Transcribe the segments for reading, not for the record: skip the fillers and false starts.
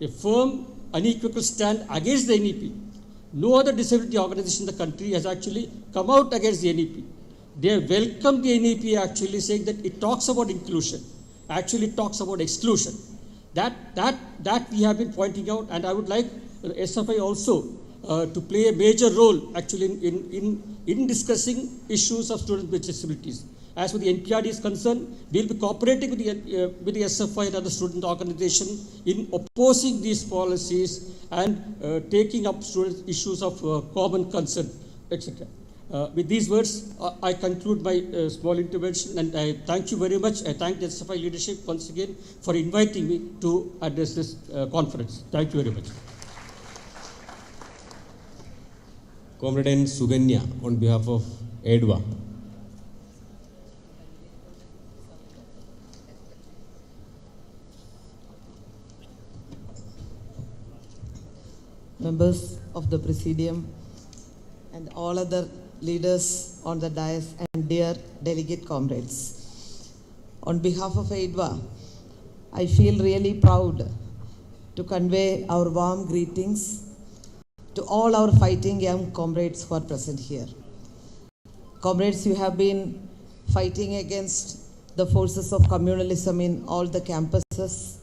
a firm, unequivocal stand against the NEP. No other disability organization in the country has actually come out against the NEP. They have welcomed the NEP, actually saying that it talks about inclusion, actually talks about exclusion. That we have been pointing out, and I would like SFI also to play a major role actually in discussing issues of students with disabilities. As for the NPRD is concerned, we will be cooperating with the SFI and other student organizations in opposing these policies and taking up student issues of common concern, etc. With these words, I conclude my small intervention, and I thank you very much. I thank the SFI leadership once again for inviting me to address this conference. Thank you very much. Comrade Suganya on behalf of EDWA. Members of the Presidium and all other leaders on the dais and dear delegate comrades. On behalf of EDWA, I feel really proud to convey our warm greetings to all our fighting young comrades who are present here. Comrades, you have been fighting against the forces of communalism in all the campuses.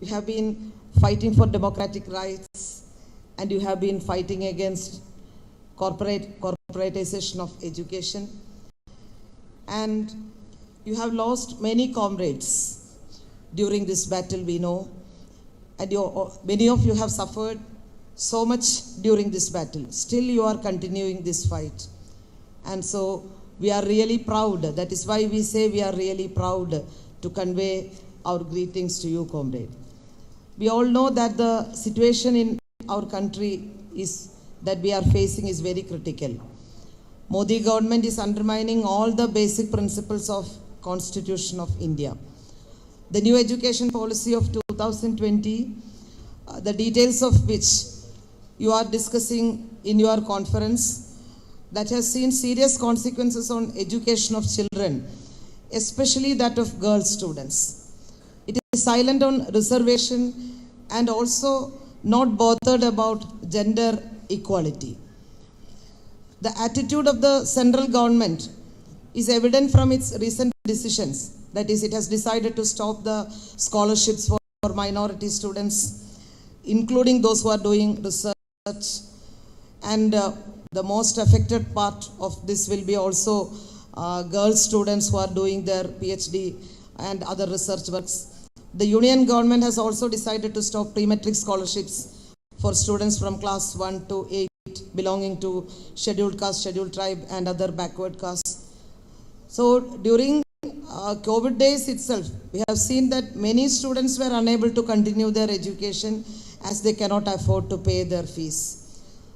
You have been fighting for democratic rights, and you have been fighting against corporatization of education. And you have lost many comrades during this battle, we know. And many of you have suffered so much during this battle. Still you are continuing this fight. And so we are really proud. That is why we say we are really proud to convey our greetings to you, comrade. We all know that the situation in our country that we are facing is very critical. Modi government is undermining all the basic principles of Constitution of India. The new education policy of 2020, the details of which you are discussing in your conference, that has seen serious consequences on education of children, especially that of girl students. It is silent on reservation and also not bothered about gender equality. The attitude of the central government is evident from its recent decisions. That is, it has decided to stop the scholarships for minority students, including those who are doing research. And the most affected part of this will be also girl students who are doing their PhD and other research works. The union government has also decided to stop pre-matric scholarships for students from class 1 to 8 belonging to scheduled caste, scheduled tribe and other backward castes. So during COVID days itself, we have seen that many students were unable to continue their education as they cannot afford to pay their fees.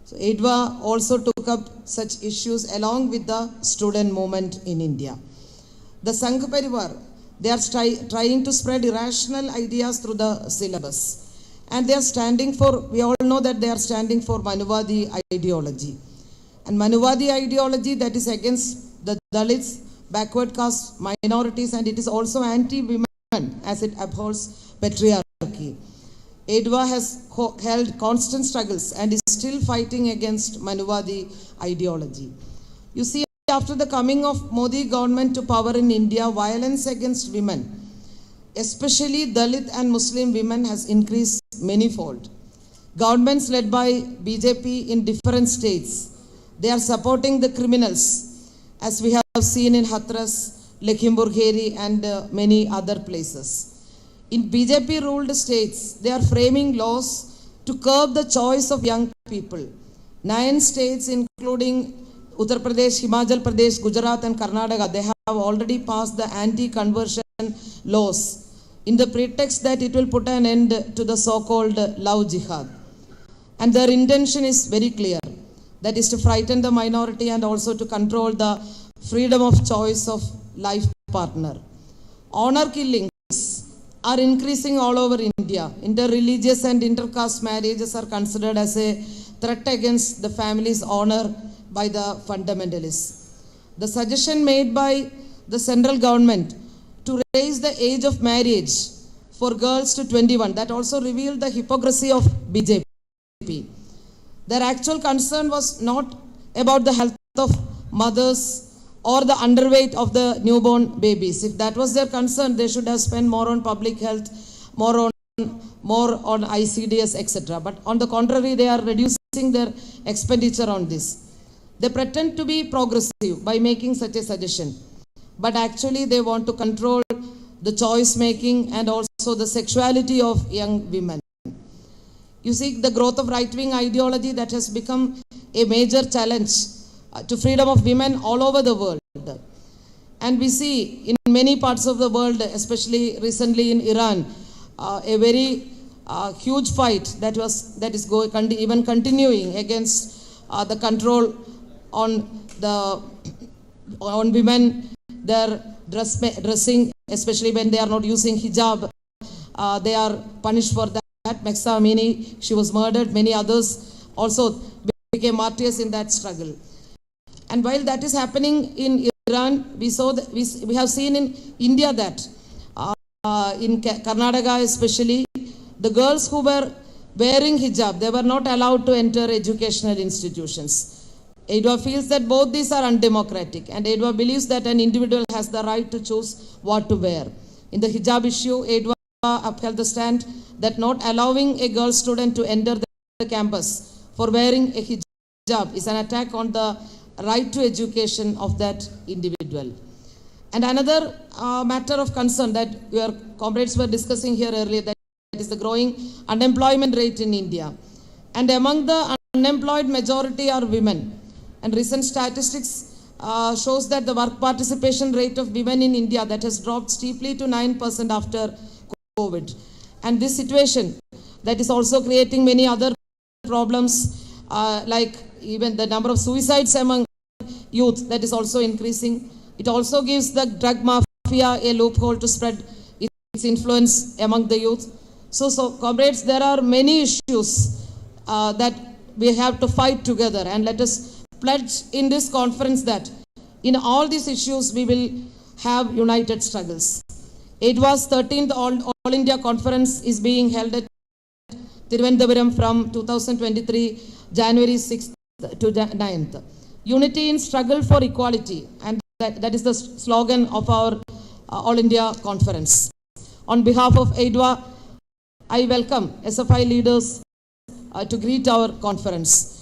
So EDWA also took up such issues along with the student movement in India. The Sangh Parivar, they are trying to spread irrational ideas through the syllabus. And they are standing for, we all know that they are standing for Manuvadi ideology. And Manuvadi ideology that is against the Dalits, backward caste, minorities, and it is also anti-women as it abhors patriarchy. EDWA has held constant struggles and is still fighting against Manuvadi ideology. You see, after the coming of Modi government to power in India, violence against women, especially Dalit and Muslim women, has increased manyfold. Governments led by BJP in different states, they are supporting the criminals, as we have seen in Hathras, Lakhimpur Kheri and many other places. In BJP-ruled states, they are framing laws to curb the choice of young people. 9 states, including Uttar Pradesh, Himachal Pradesh, Gujarat and Karnataka, they have already passed the anti-conversion laws in the pretext that it will put an end to the so-called love jihad. And their intention is very clear. That is to frighten the minority and also to control the freedom of choice of life partner. Honor killings are increasing all over India. Interreligious and intercaste marriages are considered as a threat against the family's honor by the fundamentalists. The suggestion made by the central government to raise the age of marriage for girls to 21. That also revealed the hypocrisy of BJP. Their actual concern was not about the health of mothers or the underweight of the newborn babies. If that was their concern, they should have spent more on public health, more on ICDS, etc. But on the contrary, they are reducing their expenditure on this. They pretend to be progressive by making such a suggestion, but actually they want to control the choice making and also the sexuality of young women. You see, the growth of right-wing ideology that has become a major challenge to freedom of women all over the world. And we see in many parts of the world, especially recently in Iran, a very huge fight that is even continuing against the control on women, their dressing, especially when they are not using hijab. They are punished for that. Mahsa Amini, she was murdered. Many others also became martyrs in that struggle. And while that is happening in Iran, we have seen in India that in Karnataka especially, the girls who were wearing hijab, they were not allowed to enter educational institutions. EDWA feels that both these are undemocratic, and EDWA believes that an individual has the right to choose what to wear. In the hijab issue, EDWA upheld the stand that not allowing a girl student to enter the campus for wearing a hijab is an attack on the right to education of that individual. And another matter of concern that your comrades were discussing here earlier, that is the growing unemployment rate in India. And among the unemployed majority are women. And recent statistics shows that the work participation rate of women in India that has dropped steeply to 9% after COVID. And this situation that is also creating many other problems like even the number of suicides among youth that is also increasing. It also gives the drug mafia a loophole to spread its influence among the youth. So comrades, there are many issues that we have to fight together, and let us pledge in this conference that in all these issues we will have united struggles. EDWA's 13th All India Conference is being held at Thiruvananthapuram from 2023, January 6th to 9th. Unity in struggle for equality, and that is the slogan of our All India Conference. On behalf of EDWA, I welcome SFI leaders to greet our conference.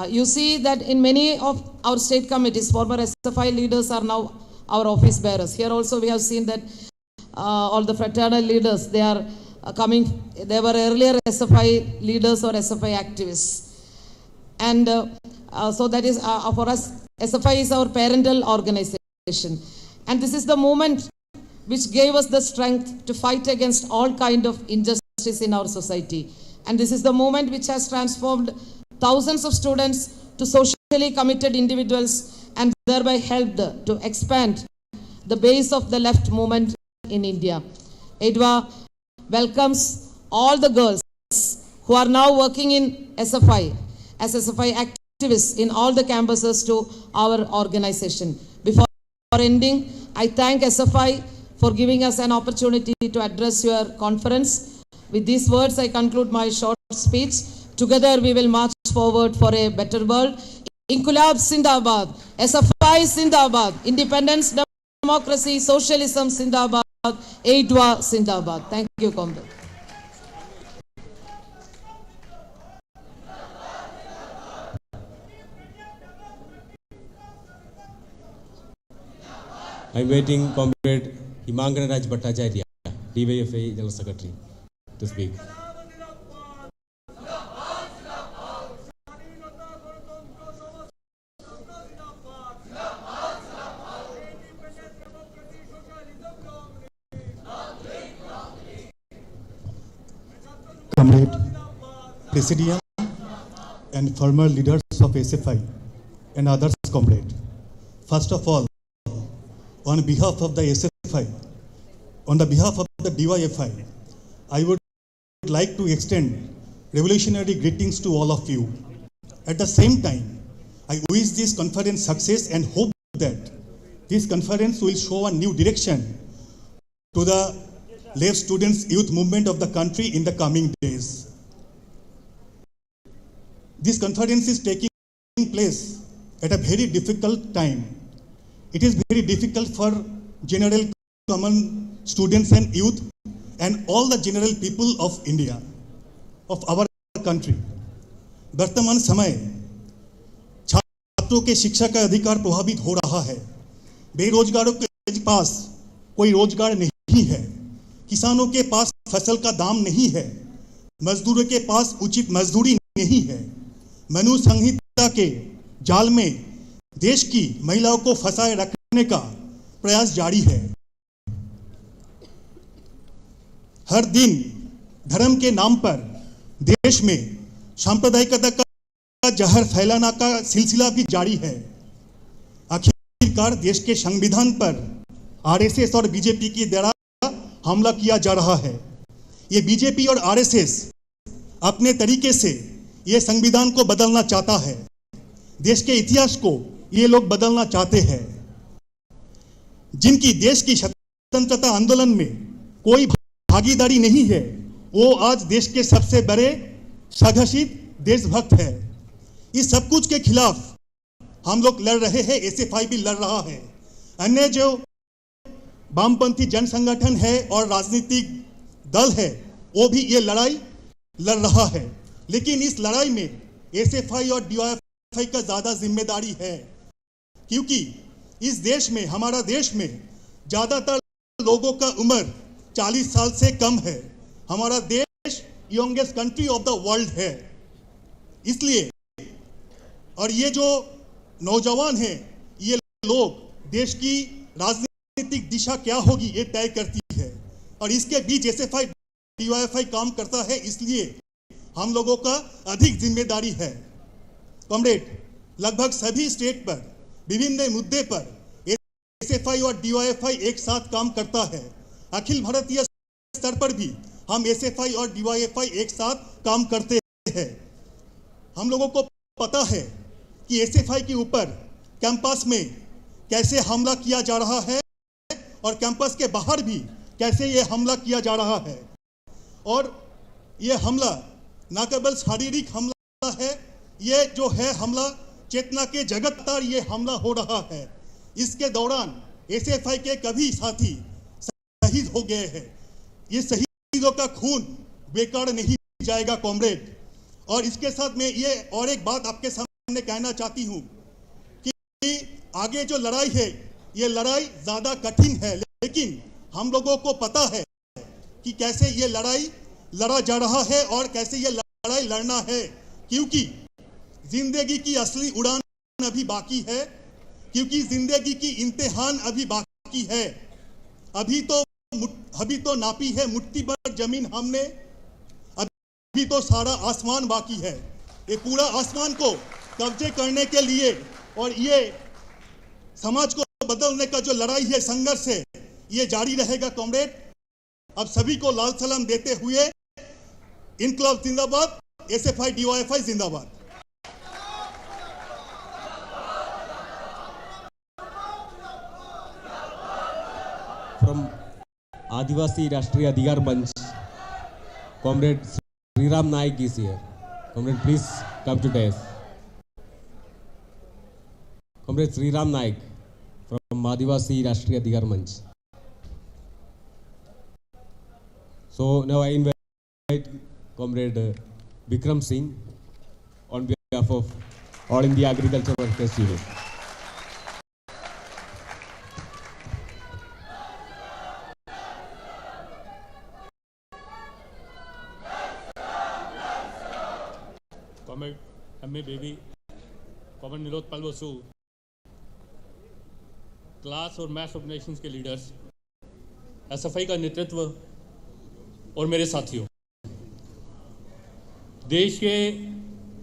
You see that in many of our state committees, former SFI leaders are now our office bearers. Here also we have seen that all the fraternal leaders, they are coming, they were earlier SFI leaders or SFI activists. And so that is, for us, SFI is our parental organization. And this is the movement which gave us the strength to fight against all kind of injustice in our society. And this is the movement which has transformed thousands of students to socially committed individuals and thereby helped to expand the base of the left movement in India. EDWA welcomes all the girls who are now working in SFI as SFI activists in all the campuses to our organization. Before ending, I thank SFI for giving us an opportunity to address your conference. With these words, I conclude my short speech. Together we will march forward for a better world. Inkulab Sindabad, SFI Sindabad, independence, democracy, socialism Sindabad, EDWA Sindabad. Thank you, comrade. I am waiting comrade Himangana Raj Bhattacharya, DYFI General Secretary, to speak. Comrade, Presidium and former leaders of SFI and others, comrade. First of all, on behalf of the SFI, on the behalf of the DYFI, I would like to extend revolutionary greetings to all of you. At the same time, I wish this conference success and hope that this conference will show a new direction to the left students' youth movement of the country in the coming days. This conference is taking place at a very difficult time. It is very difficult for general common students and youth and all the general people of India, of our country. वर्तमान समय छात्रों के शिक्षा का अधिकार प्रभावित हो रहा है। बेरोजगारों के पास कोई रोजगार नहीं है, किसानों के पास फसल का दाम नहीं है, मजदूरों के पास उचित मजदूरी नहीं है। मनु संहिता के जाल में देश की महिलाओं को फंसाए रखने का प्रयास जारी है। हर दिन धर्म के नाम पर देश में सांप्रदायिकता का जहर फैलाना का सिलसिला भी जारी है। आखिरकार देश के संविधान पर आरएसएस और बीजेपी के द्वारा हमला किया जा रहा है। ये बीजेपी और आरएसएस अपने तरीके से ये संविधान को बदलना चाहता है। देश के इतिहास को ये लोग बदलना चाहते हैं। जिनकी देश की स्वतंत्रता आंदोलन में कोई भागीदारी नहीं है, वो आज देश के सबसे बड़े संघर्षित देशभक्त है। इस सब कुछ के खिलाफ हम लोग लड़ रहे हैं, एसएफआई भी लड़ रहा है। अन्य जो वामपंथी जन संगठन है और राजनीतिक दल है, वो भी ये लड़ाई लड़ रहा है। लेकिन इस लड़ाई में एसएफआई और डीवाईएफआई का ज्यादा जिम्मेदारी है, क्योंकि इस देश में, हमारा देश में ज्यादातर लोगों का उम्र 40 साल से कम है। हमारा देश youngest country of the world है। इसलिए और ये जो नौजवान हैं, ये लोग देश की राजनीतिक दिशा क्या होगी ये तय करती है, और इसके बीच एसएफआई डीवाईएफआई काम करता है। इसलिए हम लोगों का अधिक जिम्मेदारी है। कॉमरेड, लगभग सभी स्टेट पर विभिन्न मुद्दे पर एसएफआई और डीवाईएफआई एक साथ काम करता है। अखिल भारतीय स्तर पर भी हम एसएफआई और डीवाईएफआई एक साथ काम करते हैं। हम लोगों को पता है कि एसएफआई के ऊपर कैंपस में कैसे हमला किया जा रहा है और कैंपस के बाहर भी कैसे ये हमला किया जा रहा है। और ये हमला न केवल शारीरिक हमला है, ये जो है हमला चेतना के जगत ये हमला हो रहा है। इसके दौरान एसएफआई के कभी साथी शहीद हो गए हैं। ये शहीदों का खून बेकार नहीं जाएगा कॉमरेड। और इसके साथ में ये और एक बात आपके सामने कहना चाहती हूँ कि आगे जो लड़ाई है, ये लड़ाई ज्यादा कठिन है, लेकिन हम लोगों को पता है कि कैसे ये लड़ाई लड़ा जा रहा है और कैसे ये लड़ाई लड़ना है। क्योंकि जिंदगी की असली उड़ान अभी बाकी है, क्योंकि जिंदगी की इम्तिहान अभी बाकी है। अभी तो नापी है मुट्ठी भर जमीन हमने, अभी तो सारा आसमान बाकी है। ये पूरा आसमान को कब्जे करने के लिए और ये समाज को बदलने का जो लड़ाई है, संघर्ष है, ये जारी रहेगा कॉमरेड। अब सभी को लाल सलाम देते हुए इनकलाब जिंदाबाद, एसएफआई डीवाईएफआई जिंदाबाद। From Adivasi Rashtriya Adhikar Manch, Comrade Sriram Naik is here. Comrade, please come to dais. Comrade Sriram Naik from Adivasi Rashtriya Adhikar Manch. So now I invite Comrade Vikram Singh on behalf of All India Agriculture Workers Union. Comrade M.A. Baby, Comrade Nilotpal Basu, class और maths organisations के leaders, SFI का नेतृत्व और मेरे साथियों, देश के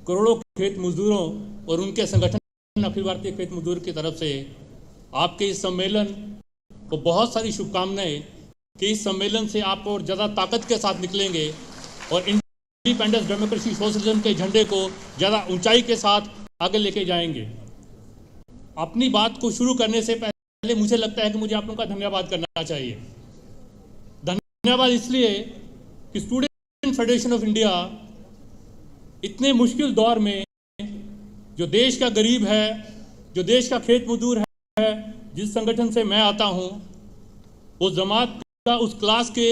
करोड़ों खेत मजदूरों और उनके संगठन अखिल भारतीय खेत मजदूर की तरफ से आपके इस सम्मेलन को बहुत सारी शुभकामनाएं कि इस सम्मेलन से आप और ज़्यादा ताकत के साथ निकलेंगे और इंडिपेंडेंस, डेमोक्रेसी, सोशलिज्म के झंडे को ज़्यादा ऊंचाई के साथ आगे लेके जाएंगे। अपनी बात को शुरू करने से पहले मुझे लगता है कि मुझे आप लोगों का धन्यवाद करना चाहिए। धन्यवाद इसलिए कि स्टूडेंट फेडरेशन ऑफ इंडिया इतने मुश्किल दौर में जो देश का गरीब है, जो देश का खेत मजदूर है, जिस संगठन से मैं आता हूं, उस जमात का, उस क्लास के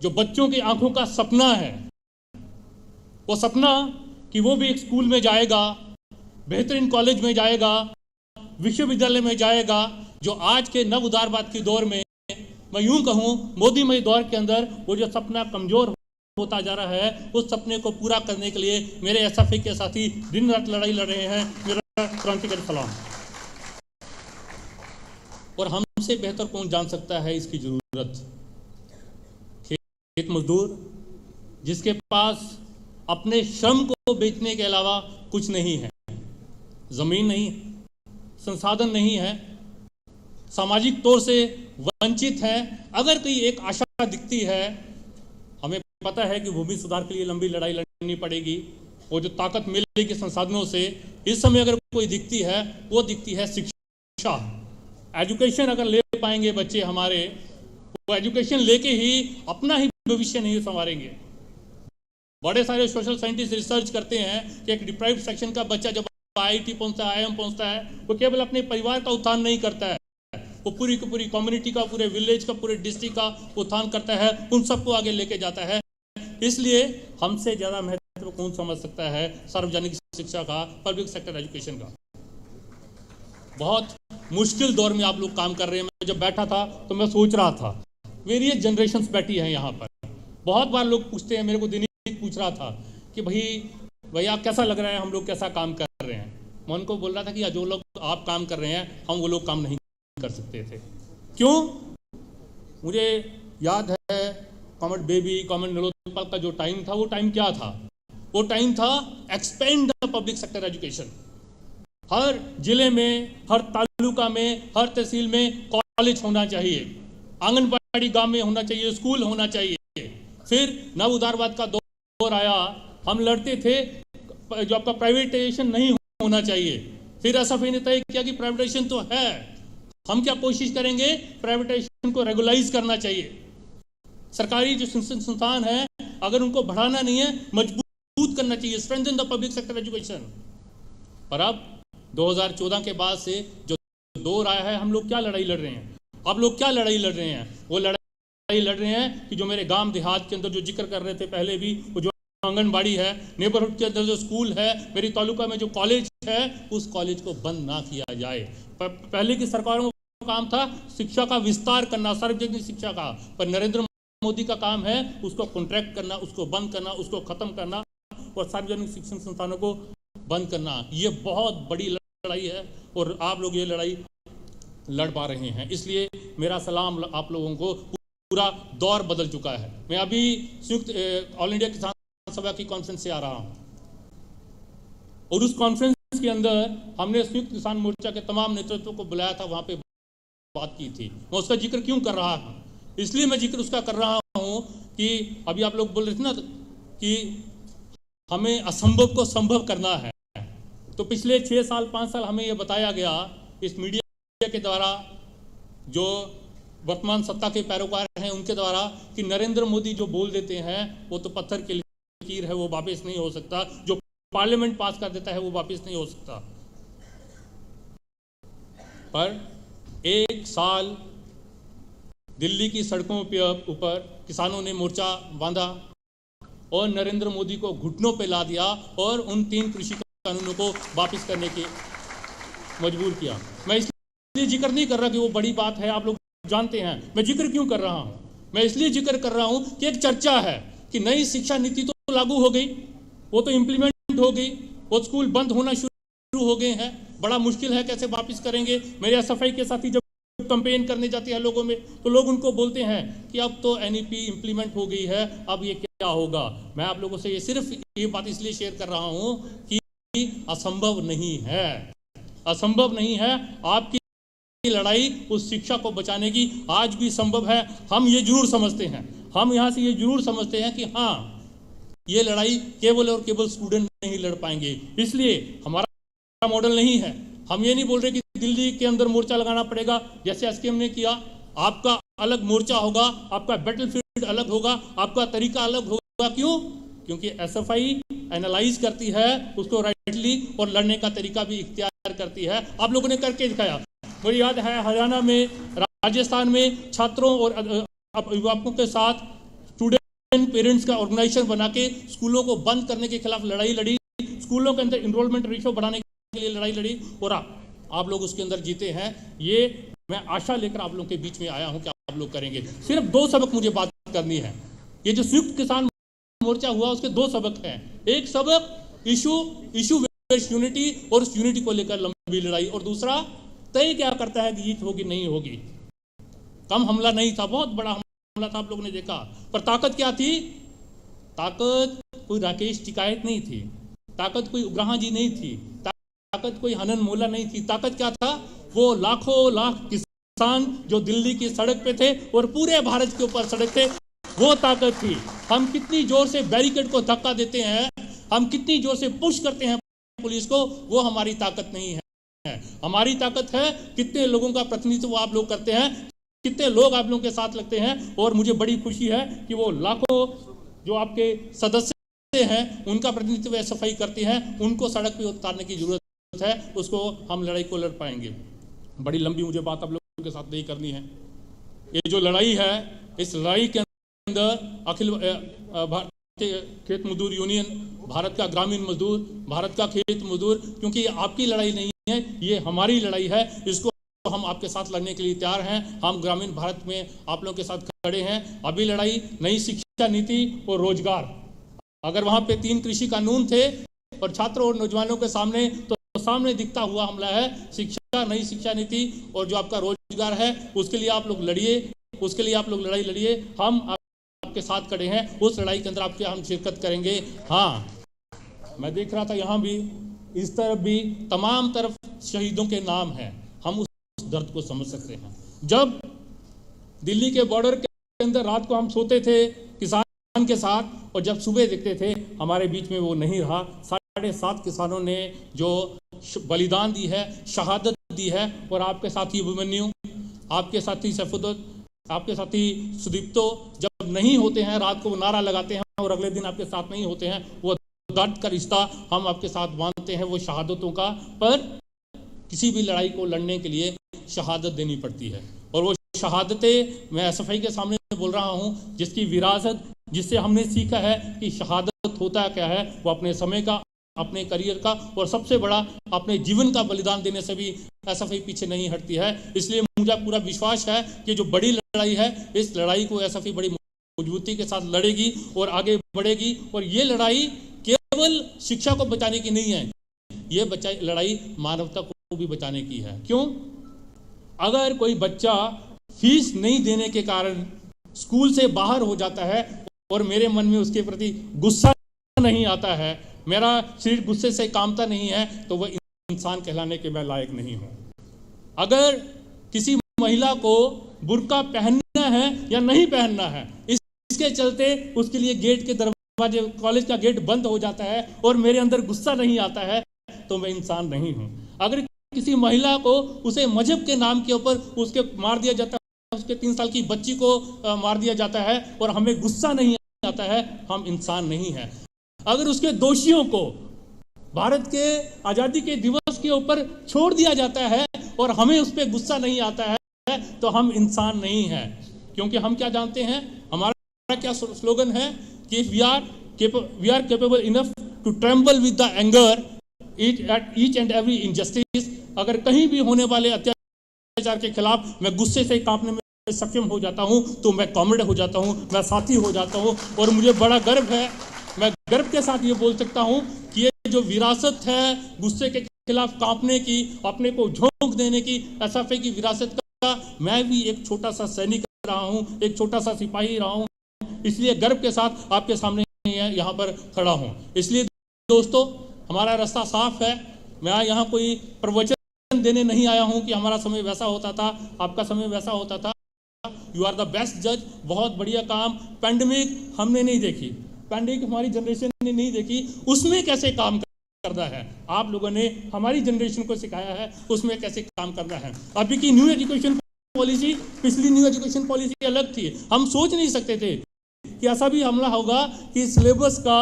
जो बच्चों की आंखों का सपना है, वो सपना कि वो भी एक स्कूल में जाएगा, बेहतरीन कॉलेज में जाएगा, विश्वविद्यालय में जाएगा, जो आज के नव उदारवाद के दौर में, मैं यूं कहूं मोदीमय दौर के अंदर वो जो सपना कमजोर होता जा रहा है, उस सपने को पूरा करने के लिए मेरे एसएफआई के साथी दिन रात लड़ाई लड़ रहे हैं। मेरा क्रांतिकारी सलाम। और हमसे बेहतर कौन जान सकता है इसकी जरूरत। खेत मजदूर जिसके पास अपने श्रम को बेचने के अलावा कुछ नहीं है, जमीन नहीं, संसाधन नहीं है, सामाजिक तौर से वंचित है। अगर कोई एक आशा दिखती है, हमें पता है कि भूमि सुधार के लिए लंबी लड़ाई लड़नी पड़ेगी, वो जो ताकत मिलेगी संसाधनों से, इस समय अगर कोई दिखती है, वो दिखती है शिक्षा। एजुकेशन अगर ले पाएंगे बच्चे हमारे, वो एजुकेशन लेके ही अपना ही भविष्य नहीं संवारेंगे। बड़े सारे सोशल साइंटिस्ट रिसर्च करते हैं कि एक डिप्राइव्ड सेक्शन का बच्चा जब आईआईटी पहुंचता है, आईएम पहुंचता है, वो केवल अपने परिवार का उत्थान नहीं करता है, वो पूरी की पूरी कम्युनिटी का, पूरे विलेज का, पूरे डिस्ट्रिक्ट का उत्थान करता है, उन सबको आगे लेके जाता है। इसलिए हमसे ज़्यादा महत्व कौन समझ सकता है सार्वजनिक शिक्षा का, पब्लिक सेक्टर एजुकेशन का। बहुत मुश्किल दौर में आप लोग काम कर रहे हैं। मैं जब बैठा था तो मैं सोच रहा था, वेरियस जनरेशंस बैठी हैं यहाँ पर। बहुत बार लोग पूछते हैं, मेरे को दिनेश पूछ रहा था कि भैया कैसा लग रहा है, हम लोग कैसा काम कर रहे हैं। मैं उनको बोल रहा था कि जो लोग आप काम कर रहे हैं, हम वो लोग काम नहीं कर सकते थे। क्यों? मुझे याद है कॉमरेड बेबी, कॉमरेड नलोत्पल का जो टाइम था, वो टाइम क्या था? वो टाइम था expand the public sector education. हर जिले में, हर तालुका में, हर तहसील में कॉलेज होना चाहिए, आंगनबाड़ी गांव में होना चाहिए, स्कूल होना चाहिए। फिर नव उदारवाद का दौर आया, हम लड़ते थे जो आपका प्राइवेटाइजेशन नहीं होना चाहिए। फिर एसएफआई ने तय किया कि प्राइवेटाइजेशन तो है, हम क्या कोशिश करेंगे, प्राइवेटाइजेशन को रेगुलाइज करना चाहिए। सरकारी जो संस्थान है, अगर उनको बढ़ाना नहीं है, मजबूत करना चाहिए, strengthen the public sector education. पर अब 2014 के बाद से जो दौर आया है, हम लोग क्या लड़ाई लड़ रहे हैं? आप लोग क्या लड़ाई लड़ रहे हैं? वो लड़ाई लड़ रहे हैं कि जो मेरे गांव देहात के अंदर जो जिक्र कर रहे थे पहले भी, वो जो आंगनबाड़ी है, नेबरहुड के अंदर जो स्कूल है, मेरी तालुका में जो कॉलेज है, उस कॉलेज को बंद ना किया जाए। पहले की सरकारों का काम था शिक्षा का विस्तार करना, सार्वजनिक शिक्षा का, पर नरेंद्र मोदी का काम है उसको कॉन्ट्रैक्ट करना, उसको बंद करना, उसको खत्म करना और सार्वजनिक शिक्षण संस्थानों को बंद करना। ये बहुत बड़ी लड़ाई है और आप लोग ये लड़ाई लड़ पा रहे हैं। इसलिए मेरा सलाम आप लोगों को। पूरा दौर बदल चुका है। मैं अभी संयुक्त ऑल इंडिया किसान सभा की कॉन्फ्रेंस से आ रहा हूं और उस कॉन्फ्रेंस के अंदर हमने संयुक्त किसान मोर्चा के तमाम नेतृत्व को बुलाया था, वहां पे बात की थी। मैं उसका जिक्र क्यों कर रहा हूं? इसलिए मैं जिक्र उसका कर रहा हूं कि अभी आप लोग बोल रहे थे ना कि हमें असंभव को संभव करना है। तो पिछले 6 साल 5 साल हमें यह बताया गया इस मीडिया के द्वारा, जो वर्तमान सत्ता के पैरोकार हैं उनके द्वारा, कि नरेंद्र मोदी जो बोल देते हैं वो तो पत्थर की लकीर है, वो वापस नहीं हो सकता। जो पार्लियामेंट पास कर देता है वो वापस नहीं हो सकता। पर 1 साल दिल्ली की सड़कों पे ऊपर किसानों ने मोर्चा बांधा और नरेंद्र मोदी को घुटनों पे ला दिया और उन 3 कृषि कानूनों को वापस करने के मजबूर किया। मैं इसलिए जिक्र नहीं कर रहा कि वो बड़ी बात है, आप लोग जानते हैं। मैं जिक्र क्यों कर रहा हूं? मैं इसलिए जिक्र कर रहा हूं कि एक चर्चा है कि नई शिक्षा नीति तो लागू हो गई, वो तो इम्प्लीमेंट हो गई, वो स्कूल बंद होना शुरू हो गए हैं, बड़ा मुश्किल है कैसे वापस करेंगे। मेरे एसएफआई के साथी जब कैंपेन करने जाते हैं लोगों में, तो लोग उनको बोलते हैं कि अब तो एनईपी इम्प्लीमेंट हो गई है, अब ये क्या होगा। मैं आप लोगों से ये सिर्फ ये बात इसलिए शेयर कर रहा हूं कि असंभव नहीं है, असंभव नहीं है। आपकी लड़ाई उस शिक्षा को बचाने की आज भी संभव है। हम ये जरूर समझते हैं, हम यहाँ से ये जरूर समझते हैं कि हाँ, ये लड़ाई केवल और केवल स्टूडेंट नहीं लड़ पाएंगे। इसलिए हमारा मॉडल नहीं है। हम ये नहीं बोल रहे कि दिल्ली के अंदर मोर्चा लगाना पड़ेगा जैसे एसकेएम ने किया। आपका अलग मोर्चा होगा, आपका बैटलफील्ड अलग होगा, आपका तरीका अलग होगा। क्यों? क्योंकि एसएफआई एनालाइज करती है उसको राइटली और लड़ने का तरीका भी इख्तियार करती है। आप लोगों ने करके दिखाया। मुझे याद है हरियाणा में, राजस्थान में छात्रों और अभिभावकों के साथ स्टूडेंट पेरेंट्स का ऑर्गेनाइजेशन बना के स्कूलों को बंद करने के खिलाफ लड़ाई लड़ी, स्कूलों के अंदर इनरोलमेंट रेशियो बढ़ाने के लिए लड़ाई लड़ी और आप लोग उसके अंदर जीते हैं। ये मैं आशा लेकर आप लोगों के बीच में आया हूं कि आप लोग करेंगे। सिर्फ 2 सबक मुझे बात करनी है। ये जो संयुक्त किसान मोर्चा हुआ उसके 2 सबक हैं। एक सबक इशू बेस्ड यूनिटी और उस यूनिटी को लेकर लंबी लड़ाई, और दूसरा तय क्या करता है कि जीत होगी नहीं होगी। कम हमला नहीं था, बहुत बड़ा हमला था, आप लोगों ने देखा। पर ताकत क्या थी? ताकत कोई राकेश टिकायत नहीं थी, ताकत कोई उग्रहा जी नहीं थी, ताकत कोई हनन मोला नहीं थी। ताकत क्या था? वो लाखों लाख किसान जो दिल्ली की सड़क पे थे और पूरे भारत के ऊपर सड़क थे, वो ताकत थी। हम कितनी जोर से बैरिकेड को धक्का देते हैं, हम कितनी जोर से पुश करते हैं पुलिस को, वो हमारी ताकत नहीं है। हमारी ताकत है कितने लोगों का प्रतिनिधित्व आप लोग करते हैं, कितने लोग आप लोगों के साथ लगते हैं। और मुझे बड़ी खुशी है कि वो लाखों जो आपके सदस्य हैं उनका प्रतिनिधित्व एसएफआई करती हैं, उनको सड़क पे उतारने की जरूरत है, उसको हम लड़ाई को लड़ पाएंगे। बड़ी लंबी मुझे बात आप लोगों के साथ नहीं करनी है। ये जो लड़ाई है, इस लड़ाई के अंदर अखिल भारतीय खेत मजदूर यूनियन, भारत का ग्रामीण मजदूर, भारत का खेत मजदूर, क्योंकि ये आपकी लड़ाई नहीं है, ये हमारी लड़ाई है। इसको हम आपके साथ लड़ने के लिए तैयार हैं। हम ग्रामीण भारत में आप लोगों के साथ खड़े हैं। अभी लड़ाई नई शिक्षा नीति और रोजगार, अगर वहां पे 3 कृषि कानून थे और छात्रों और नौजवानों के सामने, तो सामने दिखता हुआ हमला है शिक्षा, नई शिक्षा नीति और जो आपका रोजगार है, उसके लिए आप लोग लड़िए, उसके लिए आप लोग लड़ाई लड़िए। हम आपके साथ खड़े हैं, उस लड़ाई के अंदर आपके हम शिरकत करेंगे। हाँ, मैं देख रहा था यहाँ भी, इस तरफ भी, तमाम तरफ शहीदों के नाम हैं। हम उस दर्द को समझ सकते हैं। जब दिल्ली के बॉर्डर के अंदर रात को हम सोते थे किसान के साथ, और जब सुबह देखते थे, हमारे बीच में वो नहीं रहा। 7.5 किसानों ने जो बलिदान दी है, शहादत दी है, और आपके साथी अभिमन्यु, आपके साथी सैफुद्दीन, आपके साथी सुदीप्तो जब नहीं होते हैं, रात को नारा लगाते हैं और अगले दिन आपके साथ नहीं होते हैं, वो दर्द का रिश्ता हम आपके साथ बांधते हैं, वो शहादतों का। पर किसी भी लड़ाई को लड़ने के लिए शहादत देनी पड़ती है, और वो शहादतें मैं एसएफआई के सामने बोल रहा हूँ, जिसकी विरासत, जिससे हमने सीखा है कि शहादत होता क्या है। वो अपने समय का, अपने करियर का, और सबसे बड़ा अपने जीवन का बलिदान देने से भी एसएफआई पीछे नहीं हटती है। इसलिए मुझे पूरा विश्वास है कि जो बड़ी लड़ाई है, इस लड़ाई को एसएफआई बड़ी मजबूती के साथ लड़ेगी और आगे बढ़ेगी। और ये लड़ाई केवल शिक्षा को बचाने की नहीं है, ये लड़ाई मानवता को भी बचाने की है। क्यों? अगर कोई बच्चा फीस नहीं देने के कारण स्कूल से बाहर हो जाता है और मेरे मन में उसके प्रति गुस्सा नहीं आता है, मेरा शरीर गुस्से से कामता नहीं है, तो वह इंसान कहलाने के मैं लायक नहीं हूं। अगर किसी महिला को बुर्का पहनना है या नहीं पहनना है, इसके चलते उसके लिए गेट के दरवाजे, कॉलेज का गेट बंद हो जाता है और मेरे अंदर गुस्सा नहीं आता है, तो मैं इंसान नहीं हूं। अगर किसी महिला को उसे मजहब के नाम के ऊपर उसके मार दिया जाता है, उसके 3 साल की बच्ची को मार दिया जाता है और हमें गुस्सा नहीं आता है, हम इंसान नहीं हैं। अगर उसके दोषियों को भारत के आज़ादी के दिवस के ऊपर छोड़ दिया जाता है और हमें उस पर गुस्सा नहीं आता है, तो हम इंसान नहीं हैं। क्योंकि हम क्या जानते हैं, हमारा क्या स्लोगन है कि we are capable enough to tremble with the anger at each and every injustice. अगर कहीं भी होने वाले अत्याचार के खिलाफ मैं गुस्से से कांपने में सक्षम हो जाता हूं, तो मैं कॉमरेड हो जाता हूं, मैं साथी हो जाता हूं। और मुझे बड़ा गर्व है, मैं गर्व के साथ ये बोल सकता हूं कि ये जो विरासत है गुस्से के खिलाफ कांपने की, अपने को झोंक देने की, एसएफआई की विरासत का मैं भी एक छोटा सा सैनिक रहा हूं, एक छोटा सा सिपाही रहा हूं। इसलिए गर्व के साथ आपके सामने यहाँ पर खड़ा हूं। इसलिए दोस्तों, हमारा रास्ता साफ है। मैं यहाँ कोई प्रवचन देने नहीं आया हूँ कि हमारा समय वैसा होता था, आपका समय वैसा होता था। यू आर द बेस्ट जज। बहुत बढ़िया काम। पैंडेमिक हमने नहीं देखी, पैंडेमिक हमारी जनरेशन ने नहीं देखी, उसमें कैसे काम करना है आप लोगों ने हमारी जनरेशन को सिखाया है, उसमें कैसे काम करना है। अभी की न्यू एजुकेशन पॉलिसी, पिछली न्यू एजुकेशन पॉलिसी अलग थी। हम सोच नहीं सकते थे कि ऐसा भी हमला होगा कि सिलेबस का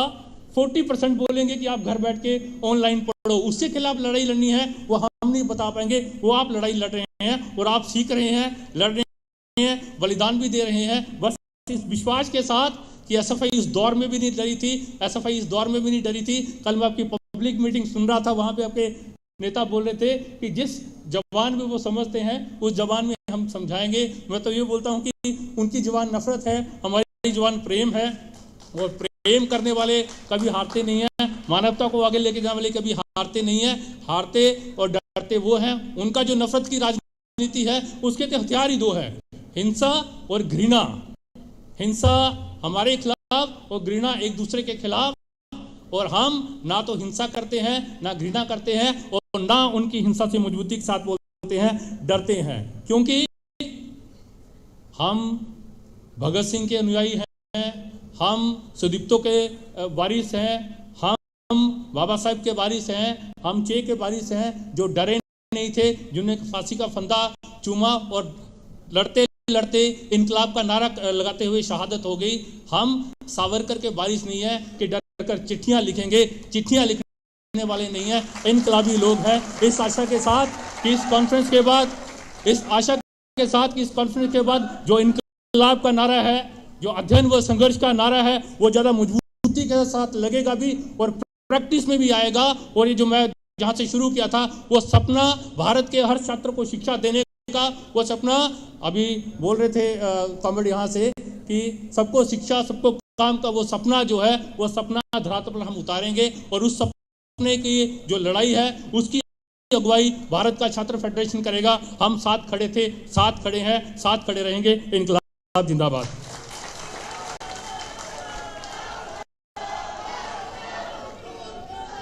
40% बोलेंगे कि आप घर बैठ के ऑनलाइन पढ़ो। उसके खिलाफ लड़ाई लड़नी है, वो हम नहीं बता पाएंगे। वो आप लड़ाई लड़ रहे हैं और आप सीख रहे हैं, लड़ रहे हैं, बलिदान भी दे रहे हैं, बस इस विश्वास के साथ कि एसएफआई इस दौर में भी नहीं डरी थी, एसएफआई इस दौर में भी नहीं डरी थी। कल मैं आपकी पब्लिक मीटिंग सुन रहा था, वहाँ पे आपके नेता बोल रहे थे कि जिस जबान में वो समझते हैं उस जबान में हम समझाएंगे। मैं तो ये बोलता हूँ कि उनकी जबान नफरत है, हमारी जबान प्रेम है, और प्रेम करने वाले कभी हारते नहीं हैं, मानवता को आगे लेके जाने वाले कभी हारते नहीं हैं। हारते और डरते वो हैं। उनका जो नफरत की राजनीति है उसके तो हथियार ही दो है, हिंसा और घृणा। हिंसा हमारे खिलाफ और घृणा एक दूसरे के खिलाफ। और हम ना तो हिंसा करते हैं, ना घृणा करते हैं, और ना उनकी हिंसा से मजबूती के साथ बोलते हैं, डरते हैं। क्योंकि हम भगत सिंह के अनुयायी हैं, हम सुदीप्तो के वारिस हैं, हम बाबा साहब के वारिस हैं, हम चे के वारिस हैं, जो डरे नहीं थे, जिन्हें फांसी का फंदा चूमा और लड़ते लड़ते इनकलाब का नारा लगाते हुए शहादत हो गई। हम सावरकर के वारिस नहीं है कि डर कर चिट्ठियां लिखेंगे, चिट्ठियां लिखने वाले नहीं है, इनकलाबी लोग हैं। इस आशा के साथ कि इस कॉन्फ्रेंस के बाद, इस आशा के साथ कि इस कॉन्फ्रेंस के बाद जो इनकलाब का नारा है, जो अध्ययन व संघर्ष का नारा है, वो ज़्यादा मजबूती के साथ लगेगा भी और प्रैक्टिस में भी आएगा। और ये जो मैं जहाँ से शुरू किया था, वो सपना भारत के हर छात्र को शिक्षा देने का, वो सपना, अभी बोल रहे थे कॉमेड यहाँ से कि सबको शिक्षा, सबको काम का वो सपना जो है, वो सपना धरातल पर हम उतारेंगे। और उस सपने की जो लड़ाई है उसकी अगुवाई भारत का छात्र फेडरेशन करेगा। हम साथ खड़े थे, साथ खड़े हैं, साथ खड़े रहेंगे। इनकलाब जिंदाबाद।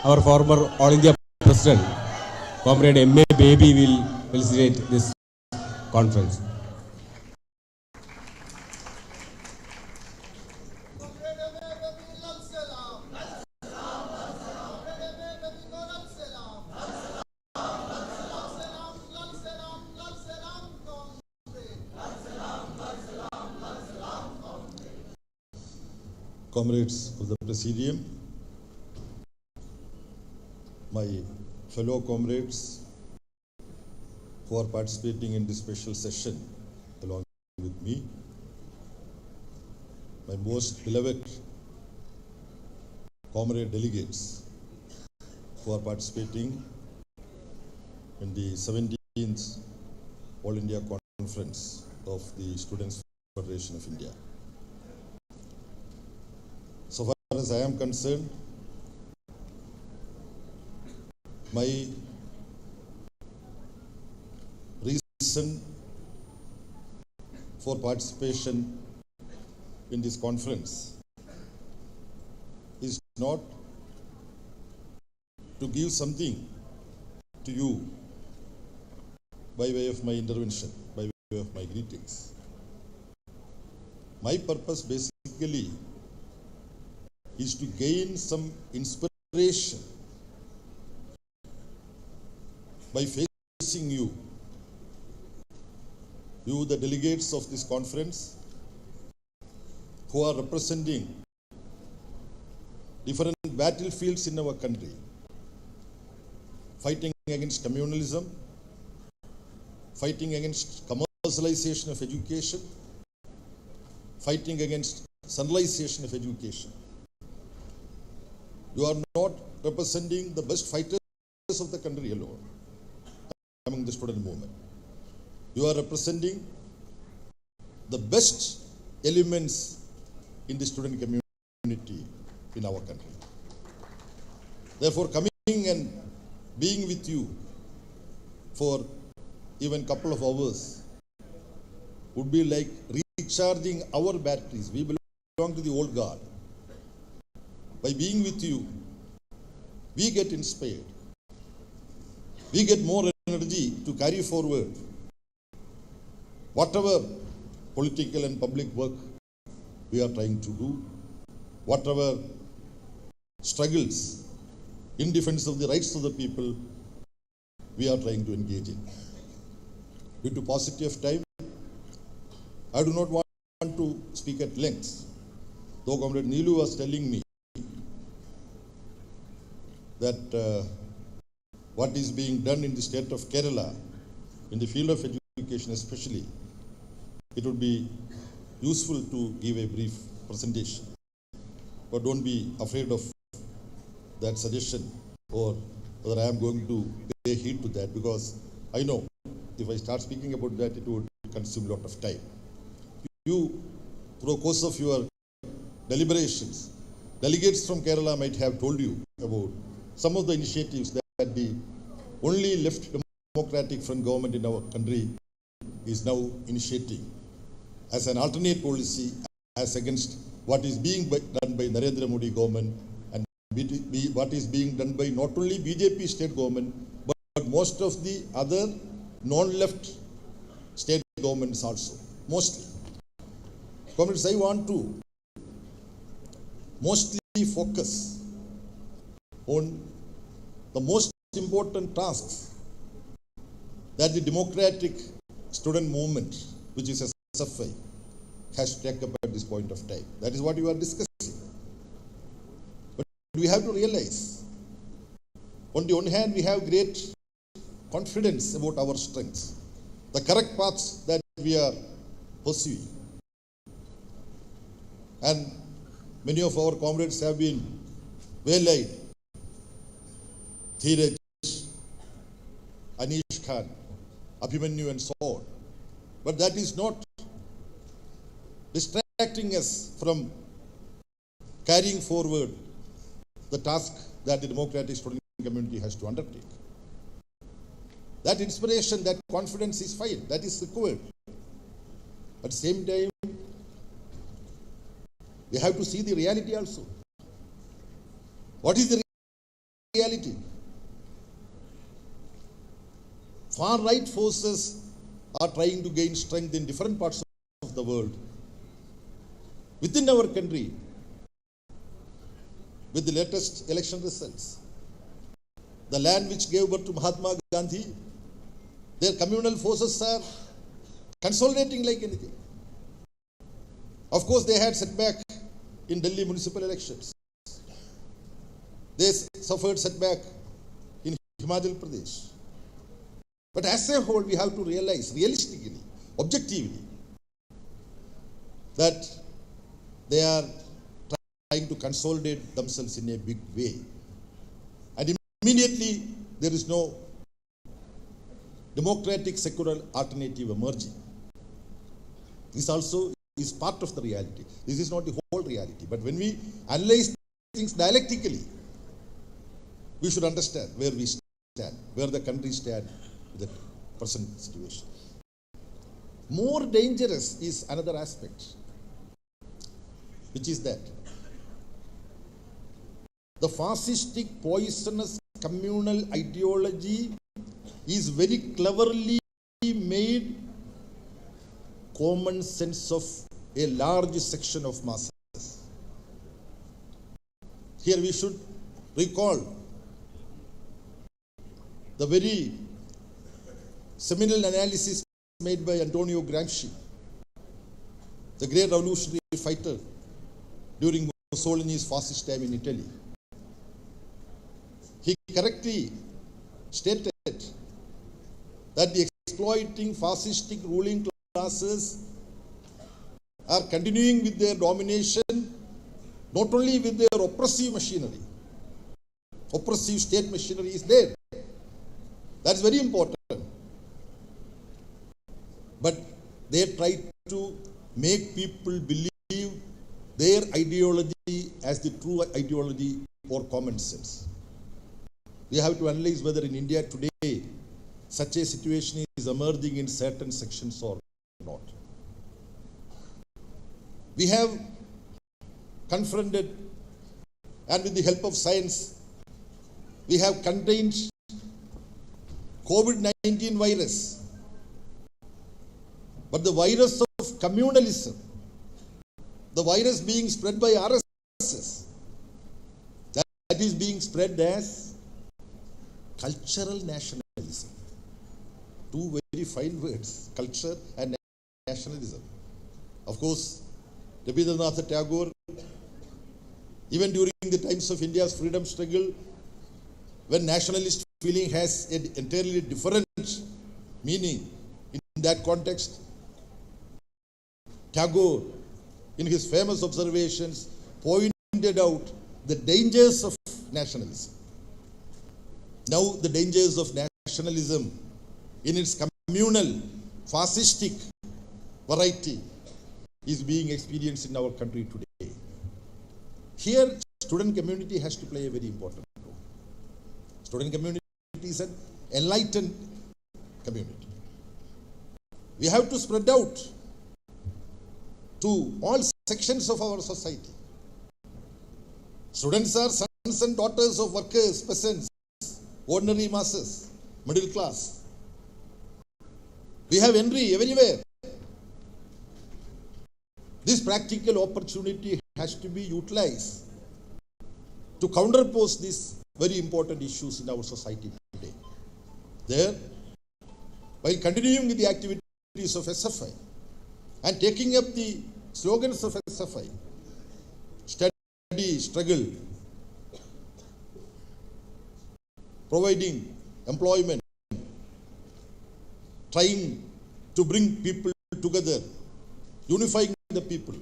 Our former All India President, Comrade M.A. Baby, will facilitate this conference. Comrades of the Presidium, my fellow comrades who are participating in this special session along with me, my most beloved comrade delegates who are participating in the 17th All India Conference of the Students' Federation of India. So far as I am concerned, my reason for participation in this conference is not to give something to you by way of my intervention, by way of my greetings. My purpose basically is to gain some inspiration by facing you, the delegates of this conference, who are representing different battlefields in our country, fighting against communalism, fighting against commercialization of education, fighting against centralization of education. You are not representing the best fighters of the country alone among the student movement. You are representing the best elements in the student community in our country. Therefore, coming and being with you for even a couple of hours would be like recharging our batteries. We belong to the old guard. By being with you, we get inspired. We get more energy to carry forward whatever political and public work we are trying to do, whatever struggles in defense of the rights of the people we are trying to engage in. Due to paucity of time, I do not want to speak at length, though Comrade Neelu was telling me that what is being done in the state of Kerala, in the field of education especially, it would be useful to give a brief presentation. But don't be afraid of that suggestion or whether I am going to pay heed to that, because I know if I start speaking about that, it would consume a lot of time. You, through the course of your deliberations, delegates from Kerala might have told you about some of the initiatives that the only left democratic front government in our country is now initiating as an alternate policy as against what is being done by Narendra Modi government and what is being done by not only BJP state government but most of the other non-left state governments also, mostly. Comrades, I want to mostly focus on the most important tasks that the democratic student movement, which is SFI, has to take up at this point of time. That is what you are discussing. But we have to realize, on the one hand, we have great confidence about our strengths, the correct paths that we are pursuing. And many of our comrades have been well-eyed. Dheeraj, Anish Khan, Abhimanyu and so on. But that is not distracting us from carrying forward the task that the democratic student community has to undertake. That inspiration, that confidence is fine, that is required. At the same time, we have to see the reality also. What is the reality? Far-right forces are trying to gain strength in different parts of the world. Within our country, with the latest election results, the land which gave birth to Mahatma Gandhi, their communal forces are consolidating like anything. Of course, they had setback in Delhi municipal elections. They suffered setback in Himachal Pradesh. But as a whole, we have to realize realistically, objectively, that they are trying to consolidate themselves in a big way. And immediately, there is no democratic secular alternative emerging. This also is part of the reality. This is not the whole reality. But when we analyze things dialectically, we should understand where we stand, where the country stands with the present situation. More dangerous is another aspect, which is that the fascistic, poisonous communal ideology is very cleverly made common sense of a large section of masses. Here we should recall the very seminal analysis made by Antonio Gramsci, the great revolutionary fighter during Mussolini's fascist time in Italy. He correctly stated that the exploiting fascistic ruling classes are continuing with their domination, not only with their oppressive machinery. Oppressive state machinery is there. That's very important. But they try to make people believe their ideology as the true ideology or common sense. We have to analyze whether in India today such a situation is emerging in certain sections or not. We have confronted, and with the help of science, we have contained COVID-19 virus. But the virus of communalism, the virus being spread by RSS, that is being spread as cultural nationalism. Two very fine words, culture and nationalism. Of course, Rabindranath Tagore, even during the times of India's freedom struggle, when nationalist feeling has an entirely different meaning in that context, Tagore, in his famous observations, pointed out the dangers of nationalism. Now the dangers of nationalism in its communal, fascistic variety is being experienced in our country today. Here, student community has to play a very important role. Student community is an enlightened community. We have to spread out to all sections of our society. Students are sons and daughters of workers, peasants, ordinary masses, middle class. We have envy everywhere. This practical opportunity has to be utilized to counterpose these very important issues in our society today. There, while continuing with the activities of SFI and taking up the slogans of SFI, study, struggle, providing employment, trying to bring people together, unifying the people.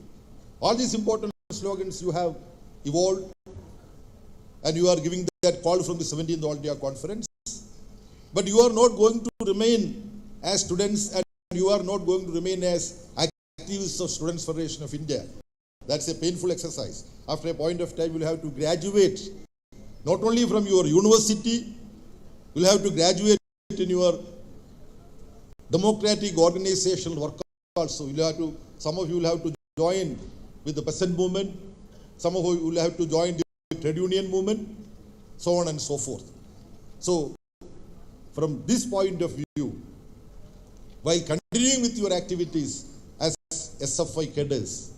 All these important slogans you have evolved, and you are giving that call from the 17th All India Conference. But you are not going to remain as students, and you are not going to remain as activists of Students' Federation of India. That's a painful exercise. After a point of time, you will have to graduate, not only from your university, you will have to graduate in your democratic organizational work also. Some of you will have to join with the peasant movement, some of you will have to join the trade union movement, so on and so forth. So, from this point of view, while continuing with your activities as SFI cadres,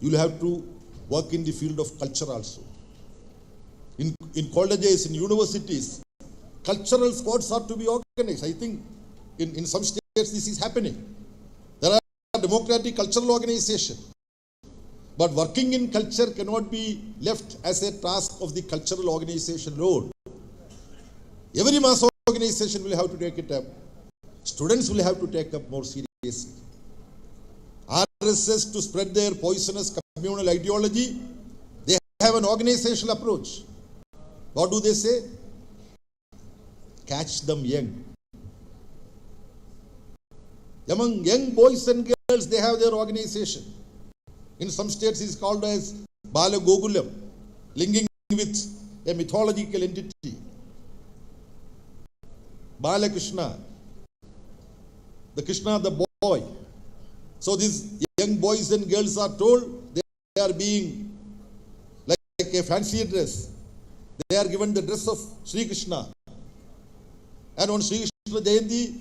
you will have to work in the field of culture also. In colleges, in universities, cultural squads are to be organized. I think in some states this is happening. There are democratic cultural organizations. But working in culture cannot be left as a task of the cultural organization alone. Every mass organization will have to take it up. Students will have to take up more seriously. RSS, to spread their poisonous communal ideology, they have an organizational approach. What do they say? Catch them young. Among young boys and girls, they have their organization. In some states, it is called as Bala Gokulam, linking with a mythological entity. Bala Krishna, the Krishna, the boy. So these young boys and girls are told they are being like a fancy dress. They are given the dress of Sri Krishna. And on Sri Krishna Jayanti,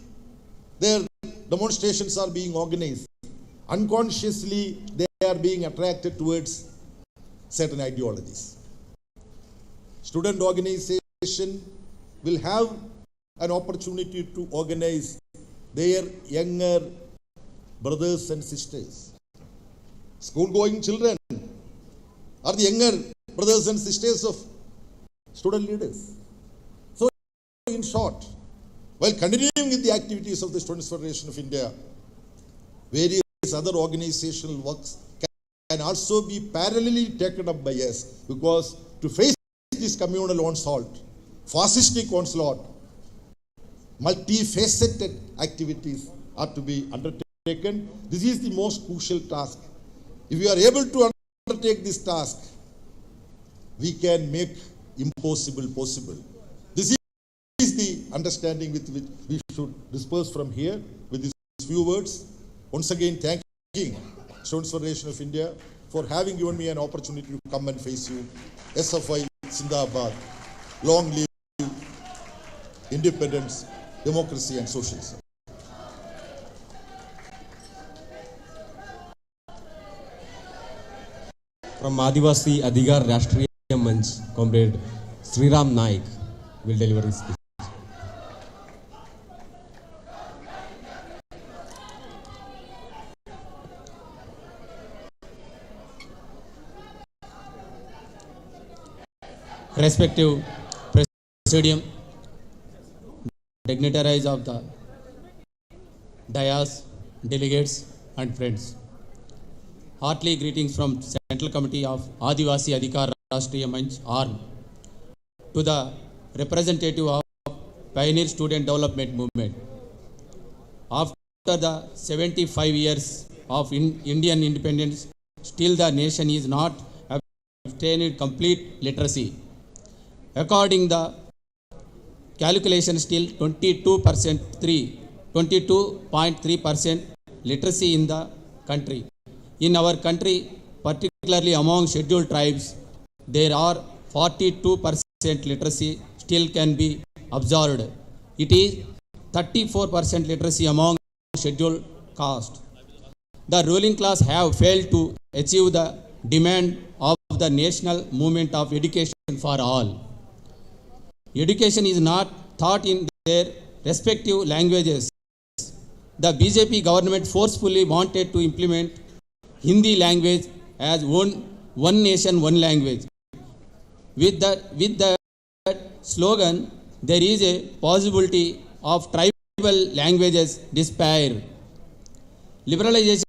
their demonstrations are being organized. Unconsciously, they are being attracted towards certain ideologies. Student organization will have an opportunity to organize their younger brothers and sisters. School-going children are the younger brothers and sisters of student leaders. So, in short, while continuing with the activities of the Students' Federation of India, various other organizational works can also be parallelly taken up by us, because to face this communal onslaught, fascistic onslaught, multifaceted activities are to be undertaken. This is the most crucial task. If we are able to undertake this task, we can make impossible possible. This is the understanding with which we should disperse from here with these few words. Once again, thanking Students' Federation of India for having given me an opportunity to come and face you. SFI Zindabad. Long live independence, democracy and socialism. From Adivasi Adhigar Rashtriya Manch, Comrade Sriram Naik will deliver his speech. respective presidium, dignitaries of the dais, delegates and friends. Heartily greetings from Central Committee of Adivasi Adhikar Rashtriya Manch ARM to the representative of Pioneer Student Development Movement. After the 75 years of Indian independence, still the nation is not obtained complete literacy. According the calculation, still 22.3% literacy in the country. In our country, particularly among scheduled tribes, there are 42% literacy still can be observed. It is 34% literacy among scheduled caste. The ruling class have failed to achieve the demand of the national movement of education for all. Education is not taught in their respective languages. The BJP government forcefully wanted to implement Hindi language as one nation, one language. With that slogan, there is a possibility of tribal languages despair. Liberalization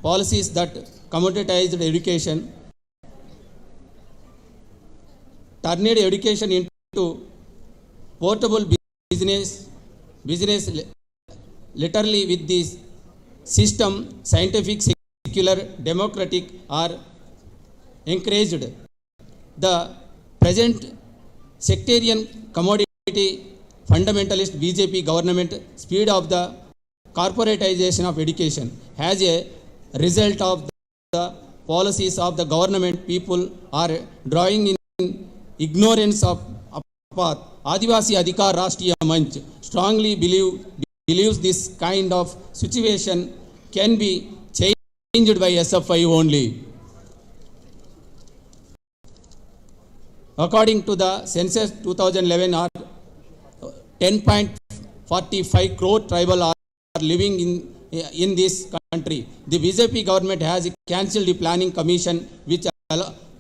policies that commoditized education turned education into portable business literally. With this system, scientific, secular, democratic are encouraged. The present sectarian commodity fundamentalist BJP government speed of the corporatization of education has a result of the policies of the government. People are drawing in ignorance of path. Adivasi Adhikar Rashtriya Manch strongly believes this kind of situation can be changed by SFI only. According to the census 2011, 10.45 crore tribal are living in this country. The BJP government has cancelled the planning commission, which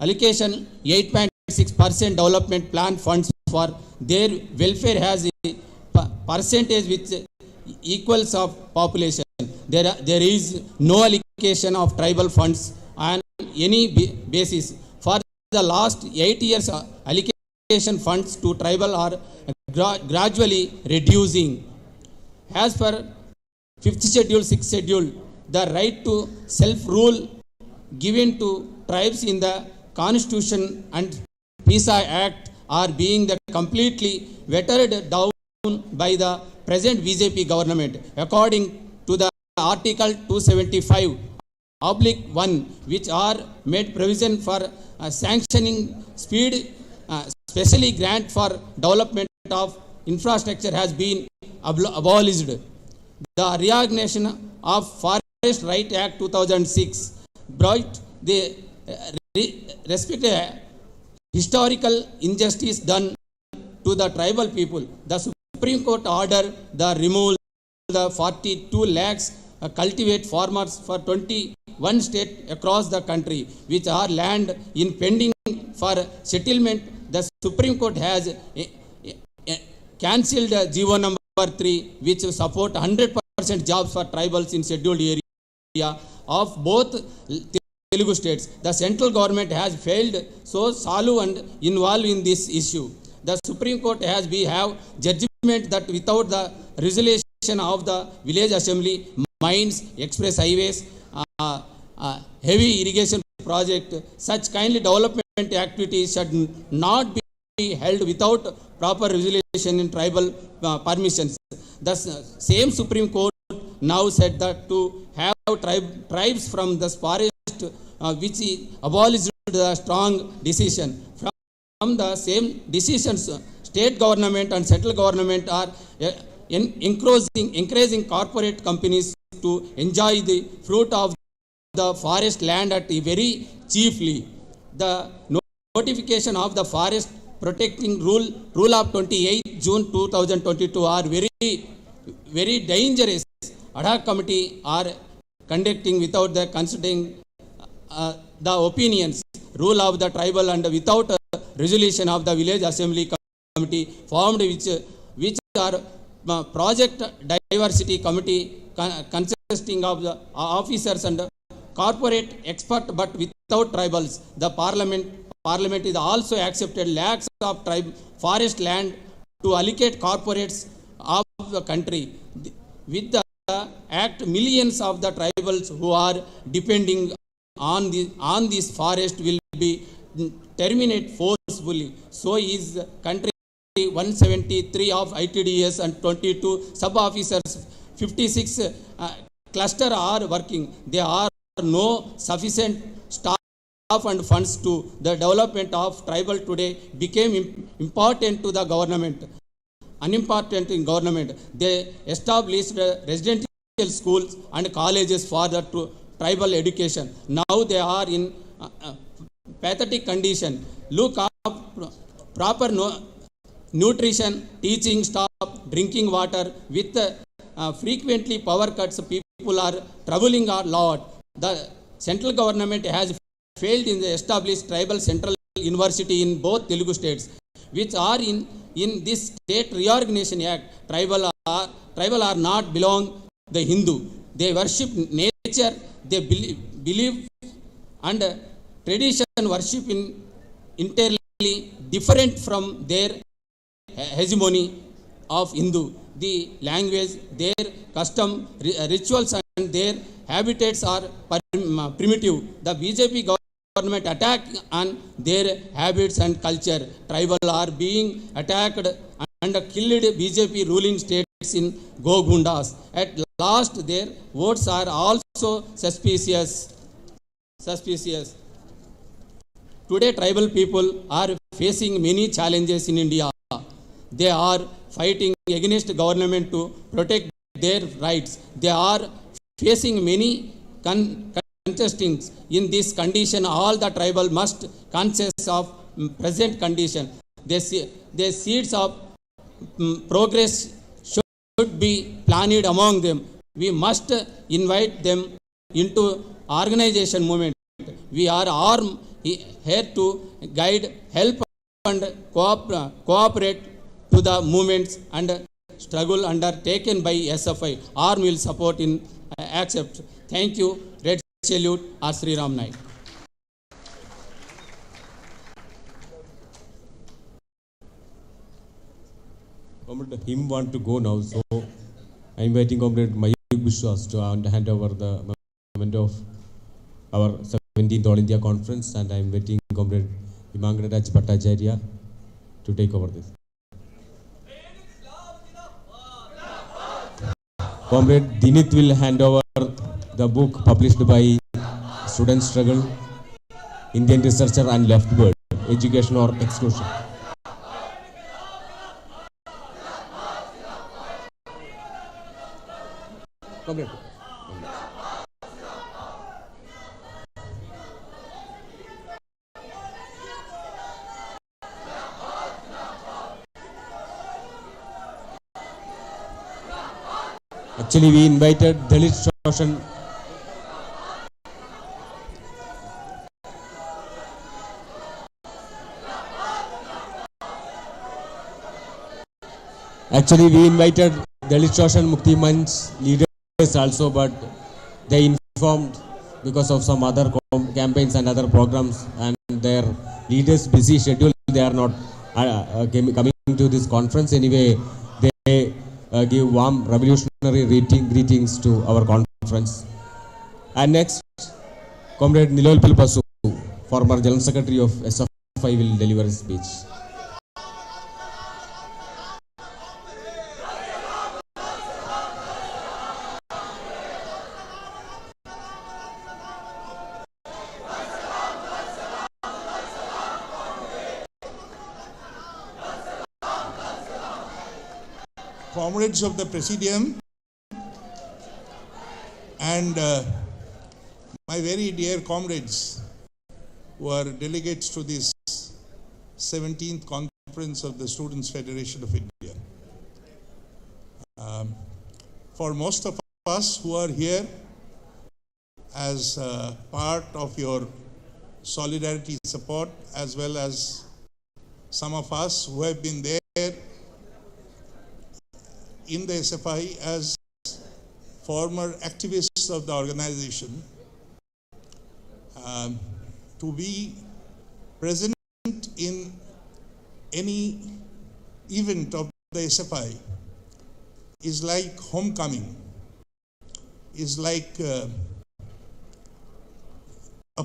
allocation 8.6% development plan funds for their welfare has a percentage which equals of population. There is no allocation of tribal funds on any basis. For the last 8 years, allocation funds to tribal are gradually reducing. As per 5th schedule, 6th schedule, the right to self-rule given to tribes in the Constitution and PISA Act are being completely watered down by the present BJP government. According to the Article 275/1, which are made provision for sanctioning speed, specially grant for development of infrastructure has been abolished. The reorganization of Forest Right Act 2006 brought the respective historical injustice done to the tribal people. The Supreme Court ordered the removal the 42 lakhs cultivate farmers for 21 states across the country, which are land in pending for settlement. The Supreme Court has cancelled GO number 3, which support 100% jobs for tribals in scheduled area of both Telugu states. The central government has failed so solve and involve in this issue. The Supreme Court has have judgment that without the resolution of the village assembly, mines, express highways, heavy irrigation project, such kindly development activities should not be held without proper resolution in tribal permissions. The same Supreme Court now said that to have tribes from the forest, which abolished the strong decision. From the same decisions, state government and central government are encouraging corporate companies to enjoy the fruit of the forest land at very cheaply. The notification of the forest protecting rule of 28 June 2022 are very dangerous. Ad hoc committee are conducting without the considering the opinions, rule of the tribal, and without resolution of the village assembly committee formed, which are project diversity committee consisting of the officers and corporate expert, but without tribals. The parliament is also accepted lakhs of forest land to allocate corporates of the country. With the act, millions of the tribals who are depending on this forest will be terminate forcefully. So is country 173 of ITDS and 22 sub-officers, 56 cluster are working. There are no sufficient staff and funds to the development of tribal today became important to the government. Unimportant in government. They established residential schools and colleges for the tribal education. Now they are in pathetic condition. Look up proper nutrition, teaching staff, drinking water. With frequently power cuts, people are troubling a lot. The central government has failed in the established tribal central university in both Telugu states, which are in this state reorganization act. Tribal are not belong the Hindu. They worship nature. They believe and tradition worship in entirely different from their hegemony of Hindu. The language, their custom, rituals and their habitats are primitive. The BJP government attack on their habits and culture. Tribal are being attacked and killed BJP ruling states in Gogundas. At last, their votes are also suspicious. Today, tribal people are facing many challenges in India. They are fighting against government to protect their rights. They are facing many contestants. In this condition, all the tribal must conscious of present condition. The seeds of progress should be planted among them. We must invite them into organization movement. We are armed here to guide, help and cooperate to the movements and struggle undertaken by SFI. ARM will support in accept. Thank you. Red salute, R. Sri Ram Naik. Comrade, him want to go now, so I am inviting Comrade Mayuk Bishwas to hand over the moment of our 17th All India Conference, and I am inviting Comrade Imangaraj Bhattacharya to take over this. Comrade Dinit will hand over the book published by Student Struggle, Indian Researcher and Left Bird, Education or Exclusion. Comrade. Actually, we invited Dalit Shoshan. Actually, we invited Dalit Shoshan Mukti Manch leaders also, but they informed because of some other campaigns and other programs, and their leaders' busy schedule, they are not coming to this conference. Anyway, they give warm revolutionary greetings to our conference. And next, Comrade Nilol Pilpasu, former General Secretary of SFI, will deliver his speech. Comrades of the Presidium and my very dear comrades who are delegates to this 17th Conference of the Students' Federation of India. For most of us who are here as part of your solidarity support as well as some of us who have been there in the SFI as former activists of the organization, to be present in any event of the SFI is like homecoming, is like a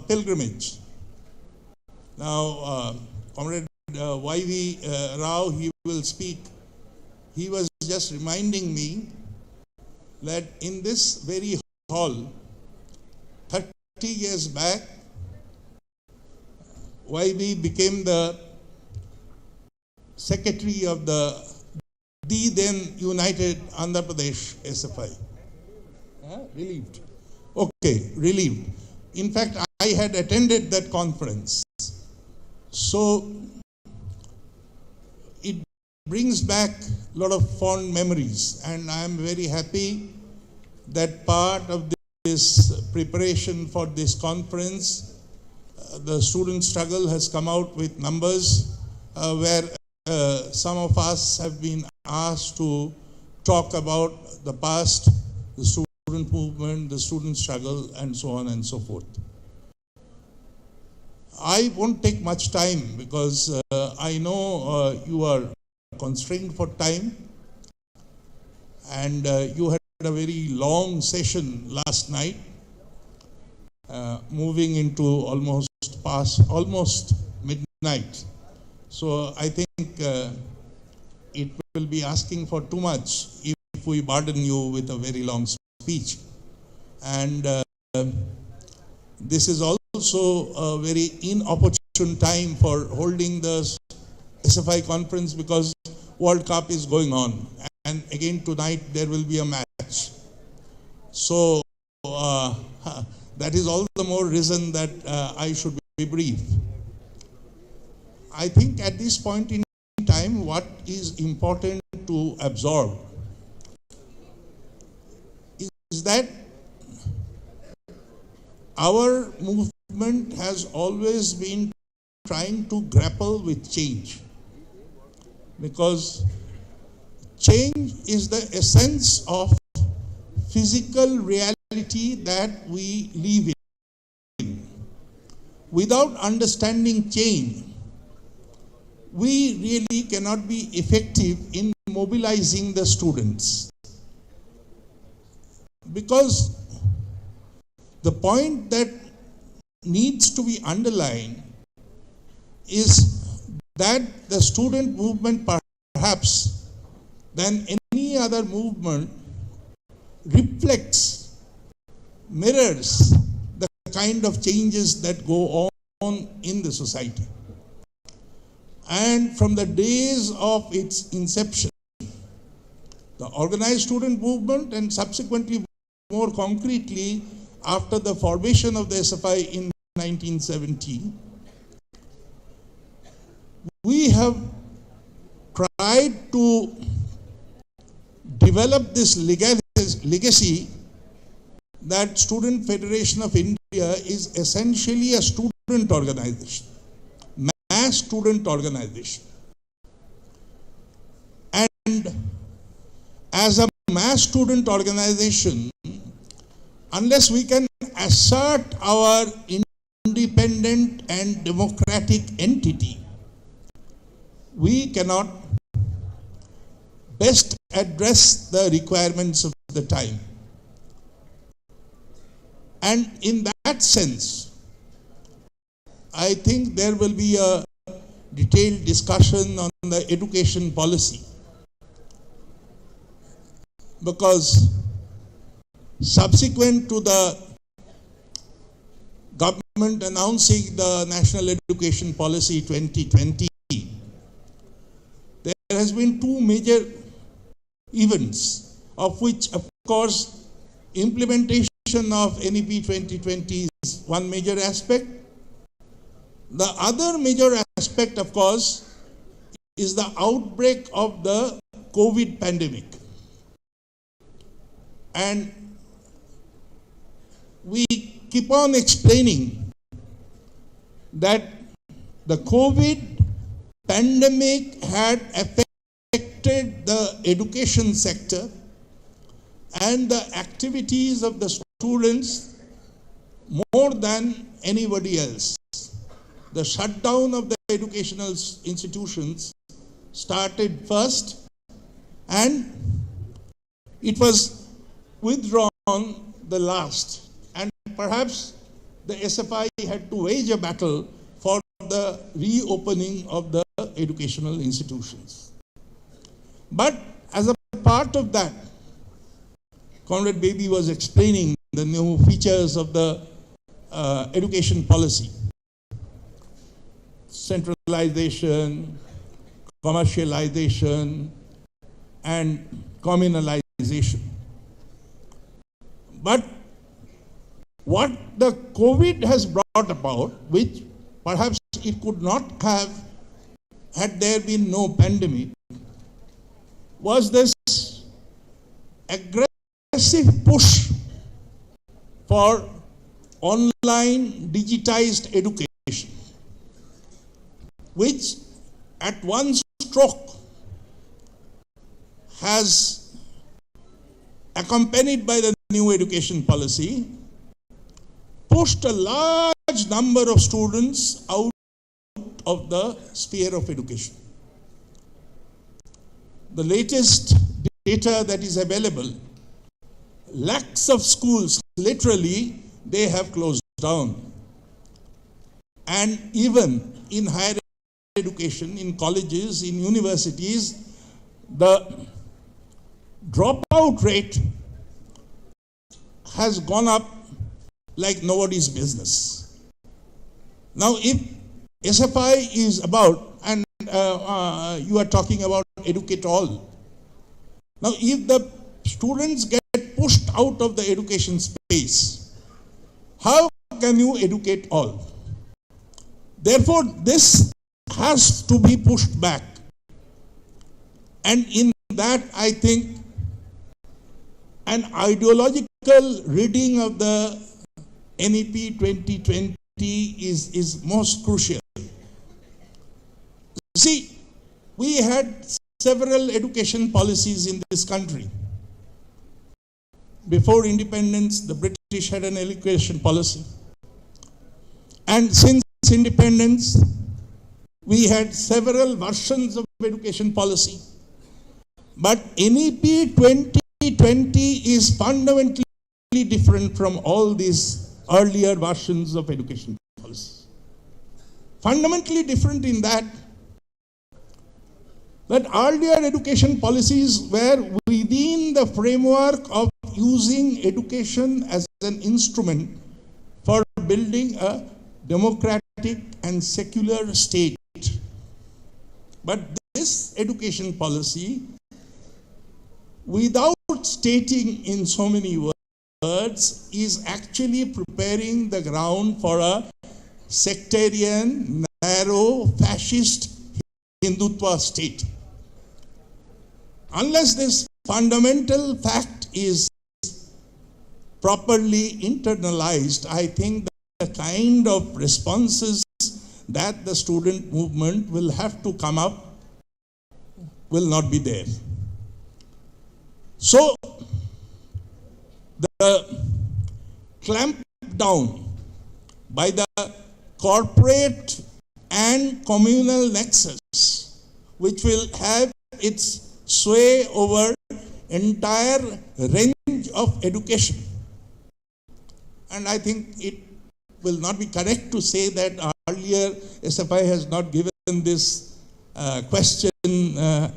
pilgrimage. Now, Comrade Y.V. Rao, he will speak. He was just reminding me that in this very hall, 30 years back, Y.V. became the secretary of the then United Andhra Pradesh SFI. Relieved. Okay, relieved. In fact, I had attended that conference. So it brings back a lot of fond memories, and I am very happy that part of this preparation for this conference, the student struggle has come out with numbers where some of us have been asked to talk about the past, the student movement, the student struggle, and so on and so forth. I won't take much time because I know you are constrained for time, and you had a very long session last night, moving into almost midnight. So I think it will be asking for too much if we burden you with a very long speech. And this is also a very inopportune time for holding the SFI conference because World Cup is going on. And again tonight there will be a match. So that is all the more reason that I should be brief. I think at this point in time, what is important to absorb is that our movement has always been trying to grapple with change, because change is the essence of physical reality that we live in. Without understanding change, we really cannot be effective in mobilizing the students. Because the point that needs to be underlined is that the student movement, perhaps than any other movement, reflects, mirrors the kind of changes that go on in the society. And from the days of its inception, the organized student movement, and subsequently more concretely after the formation of the SFI in 1970, we have tried to develop this legacy that Student Federation of India is essentially a student organization, mass student organization. And as a mass student organization, unless we can assert our independent and democratic entity, we cannot best address the requirements of the time. And in that sense, I think there will be a detailed discussion on the education policy, because subsequent to the government announcing the National Education Policy 2020, there has been two major events, of which, of course, implementation of NEP 2020 is one major aspect. The other major aspect, of course, is the outbreak of the COVID pandemic. And we keep on explaining that the COVID pandemic had affected the education sector and the activities of the students more than anybody else. The shutdown of the educational institutions started first, and it was withdrawn the last. And perhaps the SFI had to wage a battle for the reopening of the educational institutions. But as a part of that, Comrade Baby was explaining the new features of the education policy. Centralization, commercialization, and communalization. But what the COVID has brought about, which perhaps it could not have had there been no pandemic, was this aggressive push for online digitized education, which at one stroke has, accompanied by the new education policy, pushed a large number of students out of the sphere of education. The latest data that is available, lakhs of schools, literally, they have closed down. And even in higher education, in colleges, in universities, the dropout rate has gone up like nobody's business. Now, if SFI is about, and you are talking about educate all. Now, if the students get pushed out of the education space, how can you educate all? Therefore, this has to be pushed back. And in that, I think an ideological reading of the NEP 2020 is most crucial. See, we had several education policies in this country. Before independence, the British had an education policy. And since independence, we had several versions of education policy. But NEP 2020 is fundamentally different from all these earlier versions of education policy. Fundamentally different in that earlier education policies were within the framework of using education as an instrument for building a democratic and secular state. But this education policy, without stating in so many words, is actually preparing the ground for a sectarian, narrow, fascist Hindutva state. Unless this fundamental fact is properly internalized, I think the kind of responses that the student movement will have to come up will not be there. So, the clamp down by the corporate and communal nexus, which will have its sway over entire range of education. And I think it will not be correct to say that earlier SFI has not given this question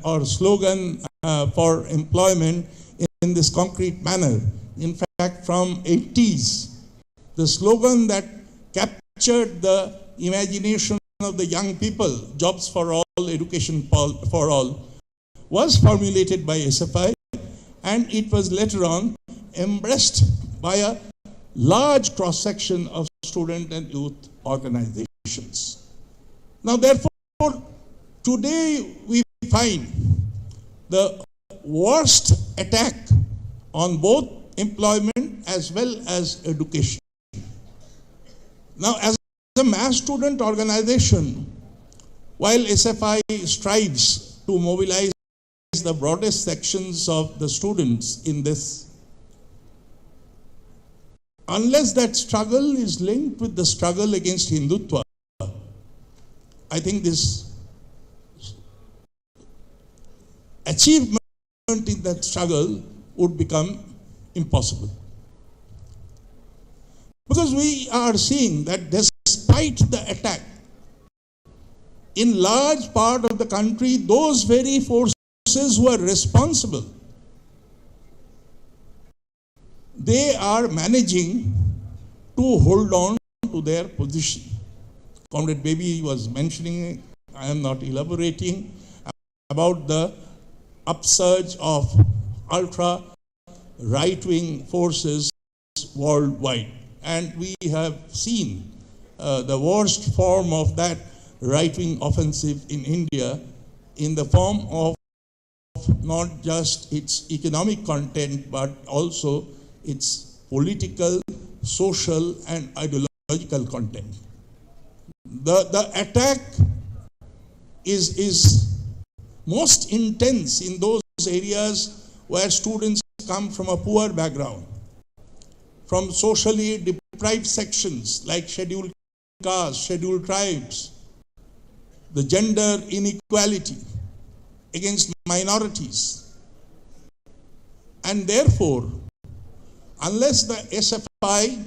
or slogan for employment in this concrete manner. In fact, from 80s, the slogan that captured the imagination of the young people, jobs for all, education for all, was formulated by SFI, and it was later on embraced by a large cross-section of student and youth organizations. Now, therefore, today we find the worst attack on both employment as well as education. Now, as a mass student organization, while SFI strives to mobilize the broadest sections of the students in this, unless that struggle is linked with the struggle against Hindutva, I think this achievement in that struggle would become impossible. Because we are seeing that despite the attack, in large part of the country, those very forces who are responsible, they are managing to hold on to their position. Comrade Baby was mentioning, I am not elaborating, about the upsurge of ultra right-wing forces worldwide. And we have seen the worst form of that right-wing offensive in India in the form of not just its economic content, but also its political, social, and ideological content. The attack is most intense in those areas where students come from a poor background, from socially deprived sections like scheduled castes, scheduled tribes, the gender inequality against minorities. And therefore, unless the SFI,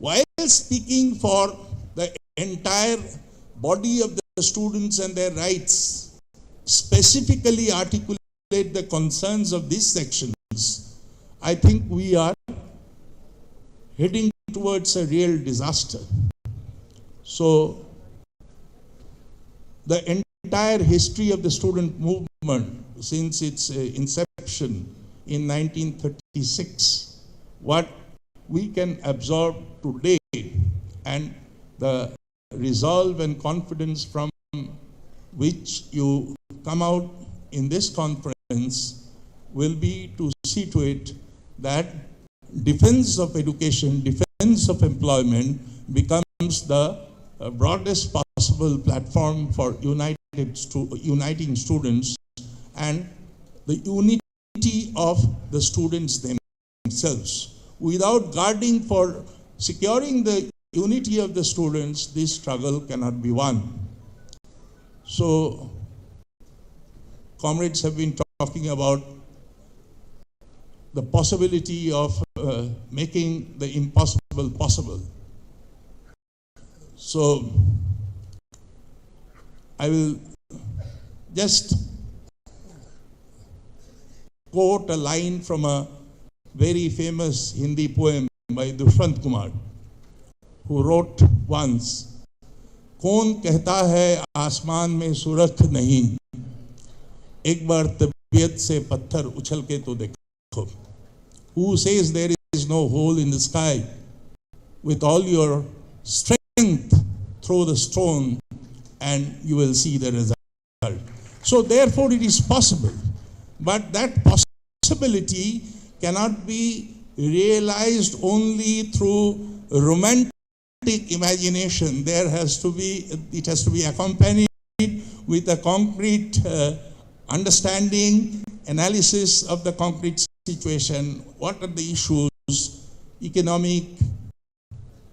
while speaking for the entire body of the students and their rights, specifically articulate the concerns of these sections, I think we are heading towards a real disaster. So, the entire history of the student movement since its inception in 1936, what we can absorb today and the resolve and confidence from which you come out in this conference will be to see to it that defense of education, defense of employment becomes the broadest possible platform for uniting students and the unity of the students themselves. Without guarding for securing the unity of the students, this struggle cannot be won. So, comrades have been talking about the possibility of making the impossible possible. So, I will just quote a line from a very famous Hindi poem by Dushwant Kumar, who wrote once, कौन कहता है आसमान में सुरख नहीं, एक बार तबीयत से पत्थर उछल के तो देखो. Who says there is no hole in the sky? With all your strength, throw the stone and you will see the result. So therefore it is possible, but that possibility cannot be realized only through romantic imagination. It has to be accompanied with a concrete understanding, analysis of the concrete situation. What are the issues, economic,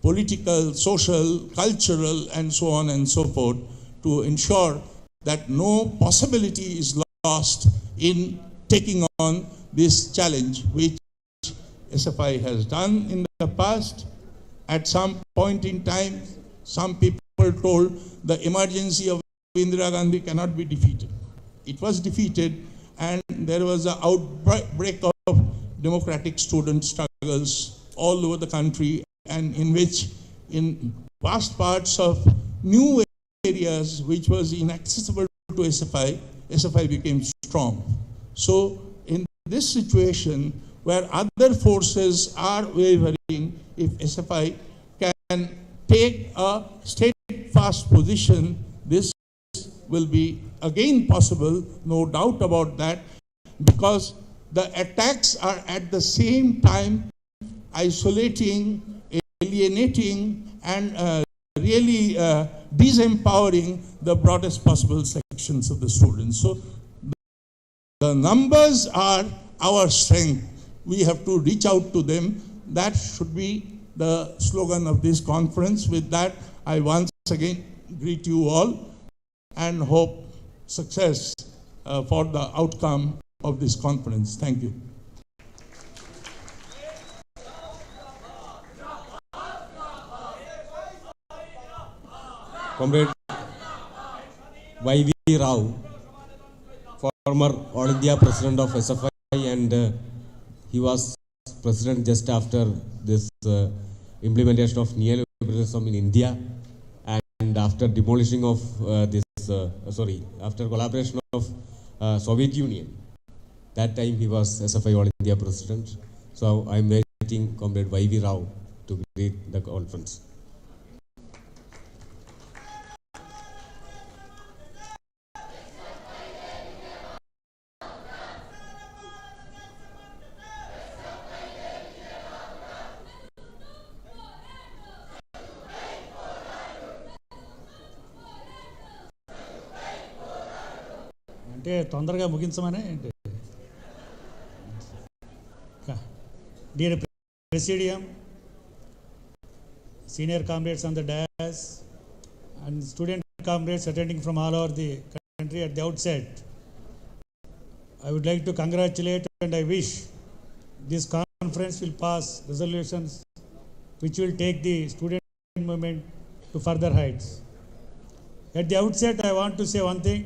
political, social, cultural, and so on and so forth, to ensure that no possibility is lost in taking on this challenge, which SFI has done in the past. At some point in time, some people told the emergency of Indira Gandhi cannot be defeated. It was defeated, and there was an outbreak of democratic student struggles all over the country, and in which, in vast parts of new areas which was inaccessible to SFI, SFI became strong. So, in this situation, where other forces are wavering, if SFI can take a steadfast position, this will be again possible, no doubt about that, because the attacks are at the same time isolating, alienating, and really disempowering the broadest possible sections of the students. So the numbers are our strength. We have to reach out to them. That should be the slogan of this conference. With that, I once again greet you all and hope success for the outcome of this conference. Thank you. Comrade Y.V. Rao, former All India President of SFI, and he was President just after this implementation of neoliberalism in India, and after demolishing of after collaboration of Soviet Union. That time he was SFI All India President. So I am inviting Comrade Y.V. Rao to greet the conference. తొందరగా ముగించమనే ఏంటి? Dear Presidium, senior comrades on the dais, and student comrades attending from all over the country, at the outset, I would like to congratulate and I wish this conference will pass resolutions which will take the student movement to further heights. At the outset, I want to say one thing.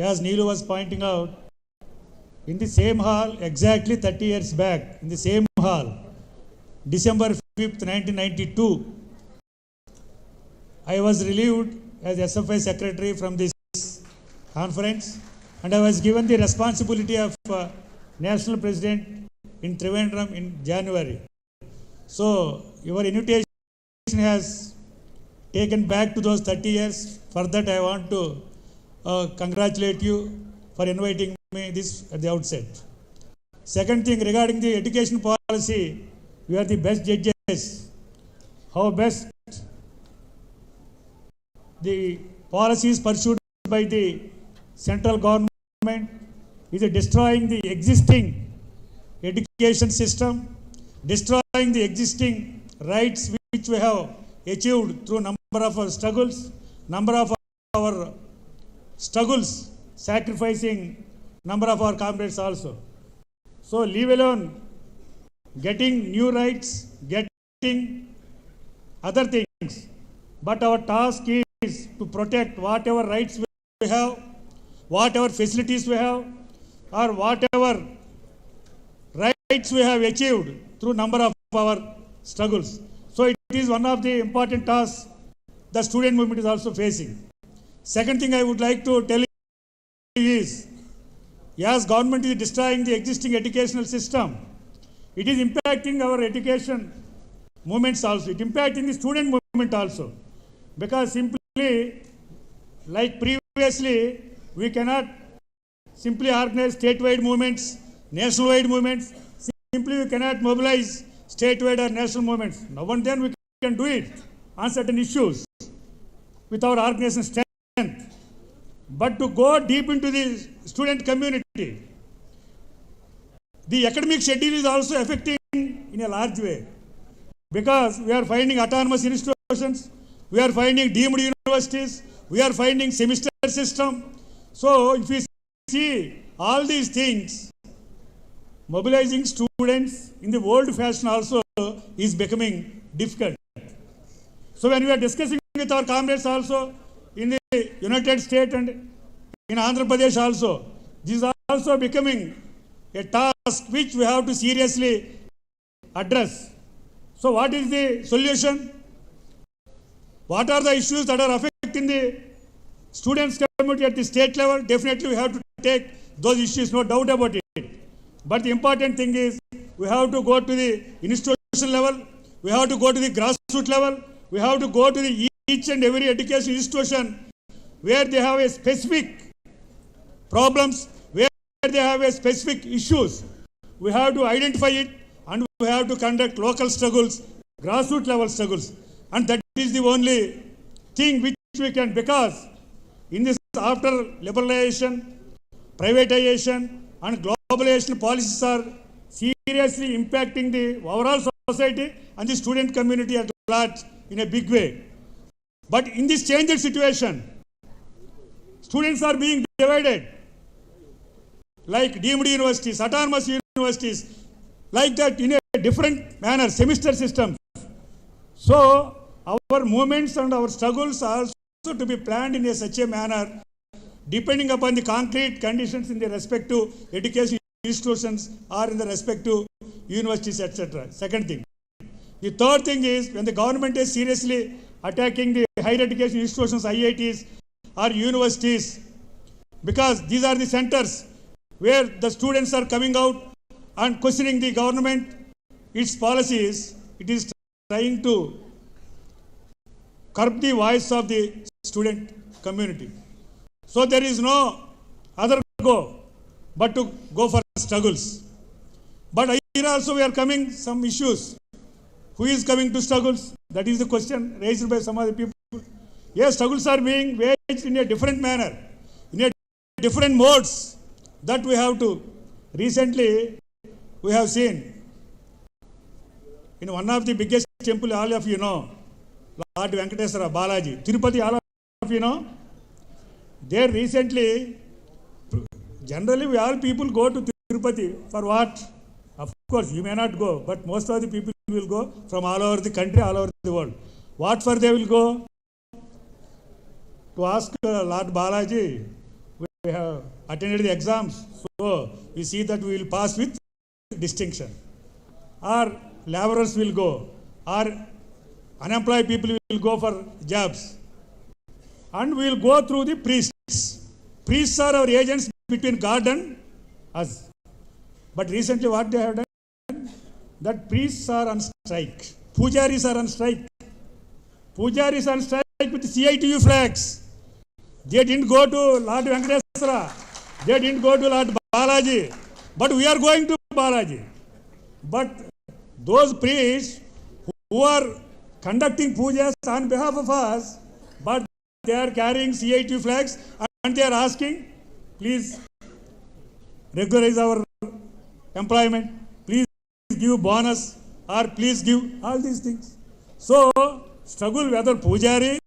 As Neelu was pointing out, in the same hall, exactly 30 years back, in the same hall, December 5th, 1992, I was relieved as SFI secretary from this conference, and I was given the responsibility of national president in Trivandrum in January. So, your invitation has taken back to those 30 years. For that, I want to congratulate you for inviting me this at the outset. Second thing, regarding the education policy, you are the best judges. How best the policies pursued by the central government is destroying the existing education system, destroying the existing rights which we have achieved through number of our struggles, sacrificing number of our comrades also. So leave alone getting new rights, getting other things. But our task is to protect whatever rights we have, whatever facilities we have, or whatever rights we have achieved through number of our struggles. So it is one of the important tasks the student movement is also facing. Second thing I would like to tell you is, yes, government is destroying the existing educational system. It is impacting our education movements also. It is impacting the student movement also. Because simply, like previously, we cannot simply organize statewide movements, nationwide movements. Simply we cannot mobilize statewide or national movements. Now and then we can do it on certain issues with our organization strength. But to go deep into the student community, the academic schedule is also affecting in a large way, because we are finding autonomous institutions, we are finding deemed universities, we are finding semester system. So if we see all these things, mobilizing students in the old fashion also is becoming difficult. So when we are discussing with our comrades also in the United States and in Andhra Pradesh also, this is also becoming a task which we have to seriously address. So what is the solution? What are the issues that are affecting the students community at the state level? Definitely we have to take those issues, no doubt about it. But the important thing is, we have to go to the institution level, we have to go to the grassroots level, we have to go to the each and every education institution where they have a specific problems, where they have a specific issues. We have to identify it, and we have to conduct local struggles, grassroots level struggles. And that is the only thing which we can, because in this after liberalization, privatization and globalization policies are seriously impacting the overall society and the student community at large in a big way. But in this changed situation, students are being divided, like deemed universities, autonomous universities, like that in a different manner, semester systems. So our movements and our struggles are also to be planned in such a manner, depending upon the concrete conditions in the respective education institutions or in the respective universities, etc. Second thing. The third thing is, when the government is seriously attacking the higher education institutions, IITs or universities, because these are the centers where the students are coming out and questioning the government, its policies, it is trying to curb the voice of the student community. So there is no other go but to go for struggles. But here also we are coming some issues. Who is coming to struggles? That is the question raised by some other people. Yes, struggles are being waged in a different manner, in a different modes that we have to. Recently, we have seen in one of the biggest temple, all of you know, Lord Venkateswara, Balaji, Tirupati, all of you know. There recently, generally we all people go to Tirupati for what? Of course, you may not go, but most of the people will go from all over the country, all over the world. What for they will go? To ask Lord Balaji, we have attended the exams, so we see that we will pass with distinction. Or laborers will go, or unemployed people will go for jobs. And we will go through the priests. Priests are our agents between God and us. But recently what they have done? That priests are on strike. Pujaris are on strike. Pujaris on strike with CITU flags. They didn't go to Lord Venkateswara. They didn't go to Lord Balaji. But we are going to Balaji. But those priests who are conducting pujas on behalf of us, but they are carrying CITU flags and they are asking, please regularize our employment, please give bonus, or please give all these things. So, struggle whether pujari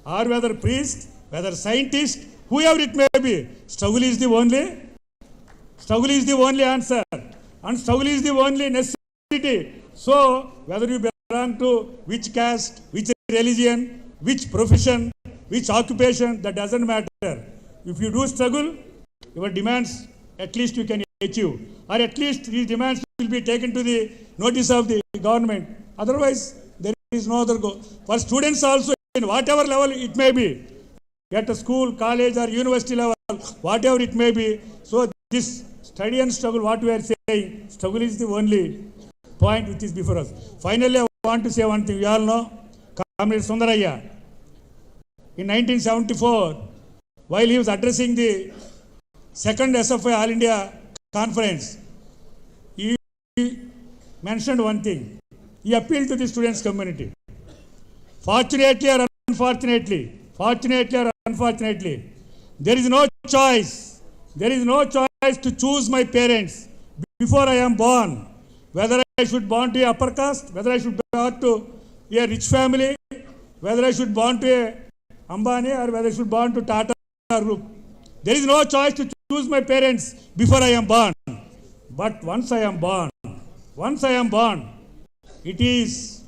or whether priest, whether scientist, whoever it may be, struggle is the only answer, and struggle is the only necessity. So, whether you belong to which caste, which religion, which profession, which occupation, that doesn't matter. If you do struggle, your demands at least you can achieve, or at least these demands will be taken to the notice of the government. Otherwise, there is no other go. For students also, in whatever level it may be, at a school, college or university level, whatever it may be. So this study and struggle, what we are saying, struggle is the only point which is before us. Finally, I want to say one thing. You all know, Comrade Sunder in 1974, while he was addressing the second SFI All India Conference, he mentioned one thing. He appealed to the students' community. Fortunately or unfortunately, there is no choice. There is no choice to choose my parents before I am born. Whether I should born to a upper caste, whether I should born to a rich family, whether I should born to a Ambani or whether I should born to Tata group. There is no choice to choose my parents before I am born. But once I am born, it is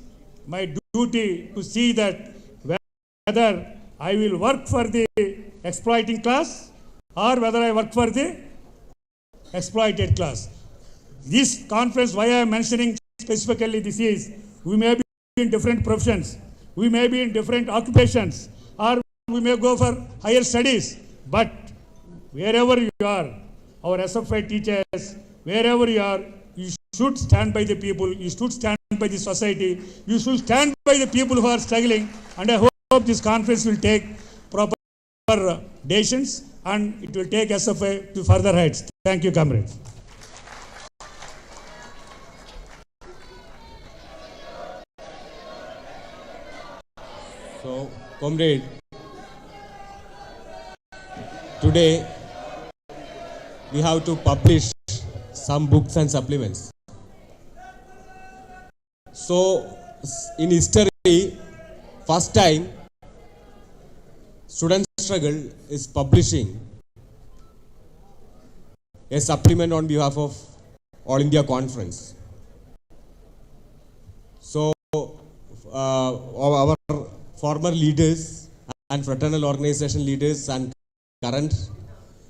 my duty to see that whether I will work for the exploiting class or whether I work for the exploited class. This conference, why I am mentioning specifically this is, we may be in different professions, we may be in different occupations, or we may go for higher studies, but wherever you are, our SFI teachers, wherever you are, you should stand by the people, you should stand by the society, you should stand by the people who are struggling, and I hope this conference will take proper decisions and it will take SFI to further heights. Thank you, comrades. So, Comrade, today we have to publish some books and supplements. So, in history, first time, Student Struggle is publishing a supplement on behalf of All India Conference. So, our former leaders and fraternal organization leaders and current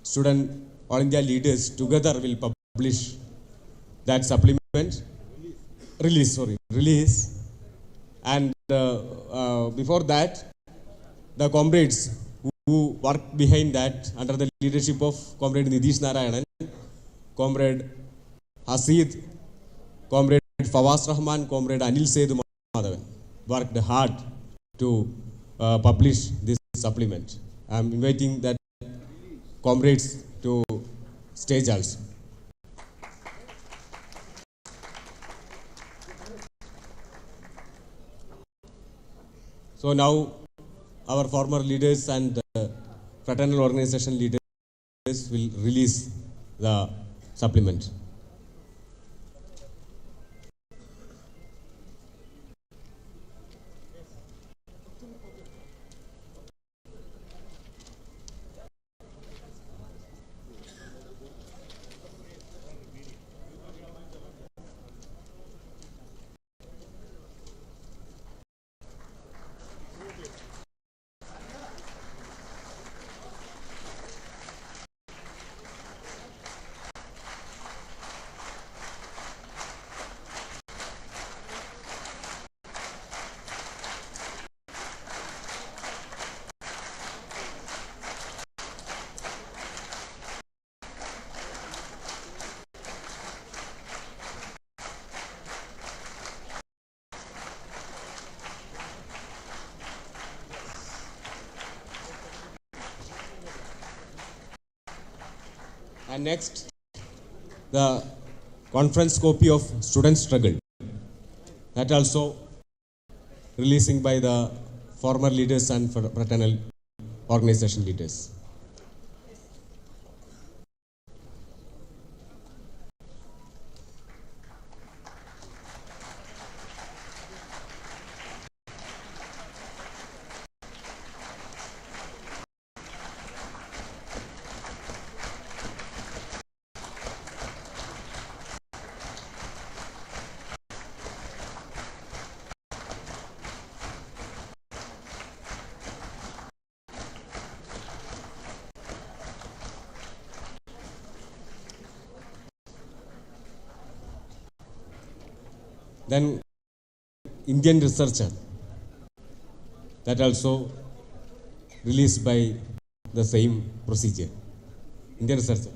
student All India leaders together will publish that supplement, release. And before that, the comrades who worked behind that under the leadership of Comrade Nitish Narayanan, Comrade Hasid, Comrade Fawaz Rahman, Comrade Anil Sedu Madhavan, worked hard to publish this supplement. I am inviting that comrades to stage also. So now our former leaders and fraternal organization leaders will release the supplement. And next, the conference copy of Student Struggle, that also releasing by the former leaders and fraternal organization leaders. Then Indian researcher, that also released by the same procedure. Indian researcher.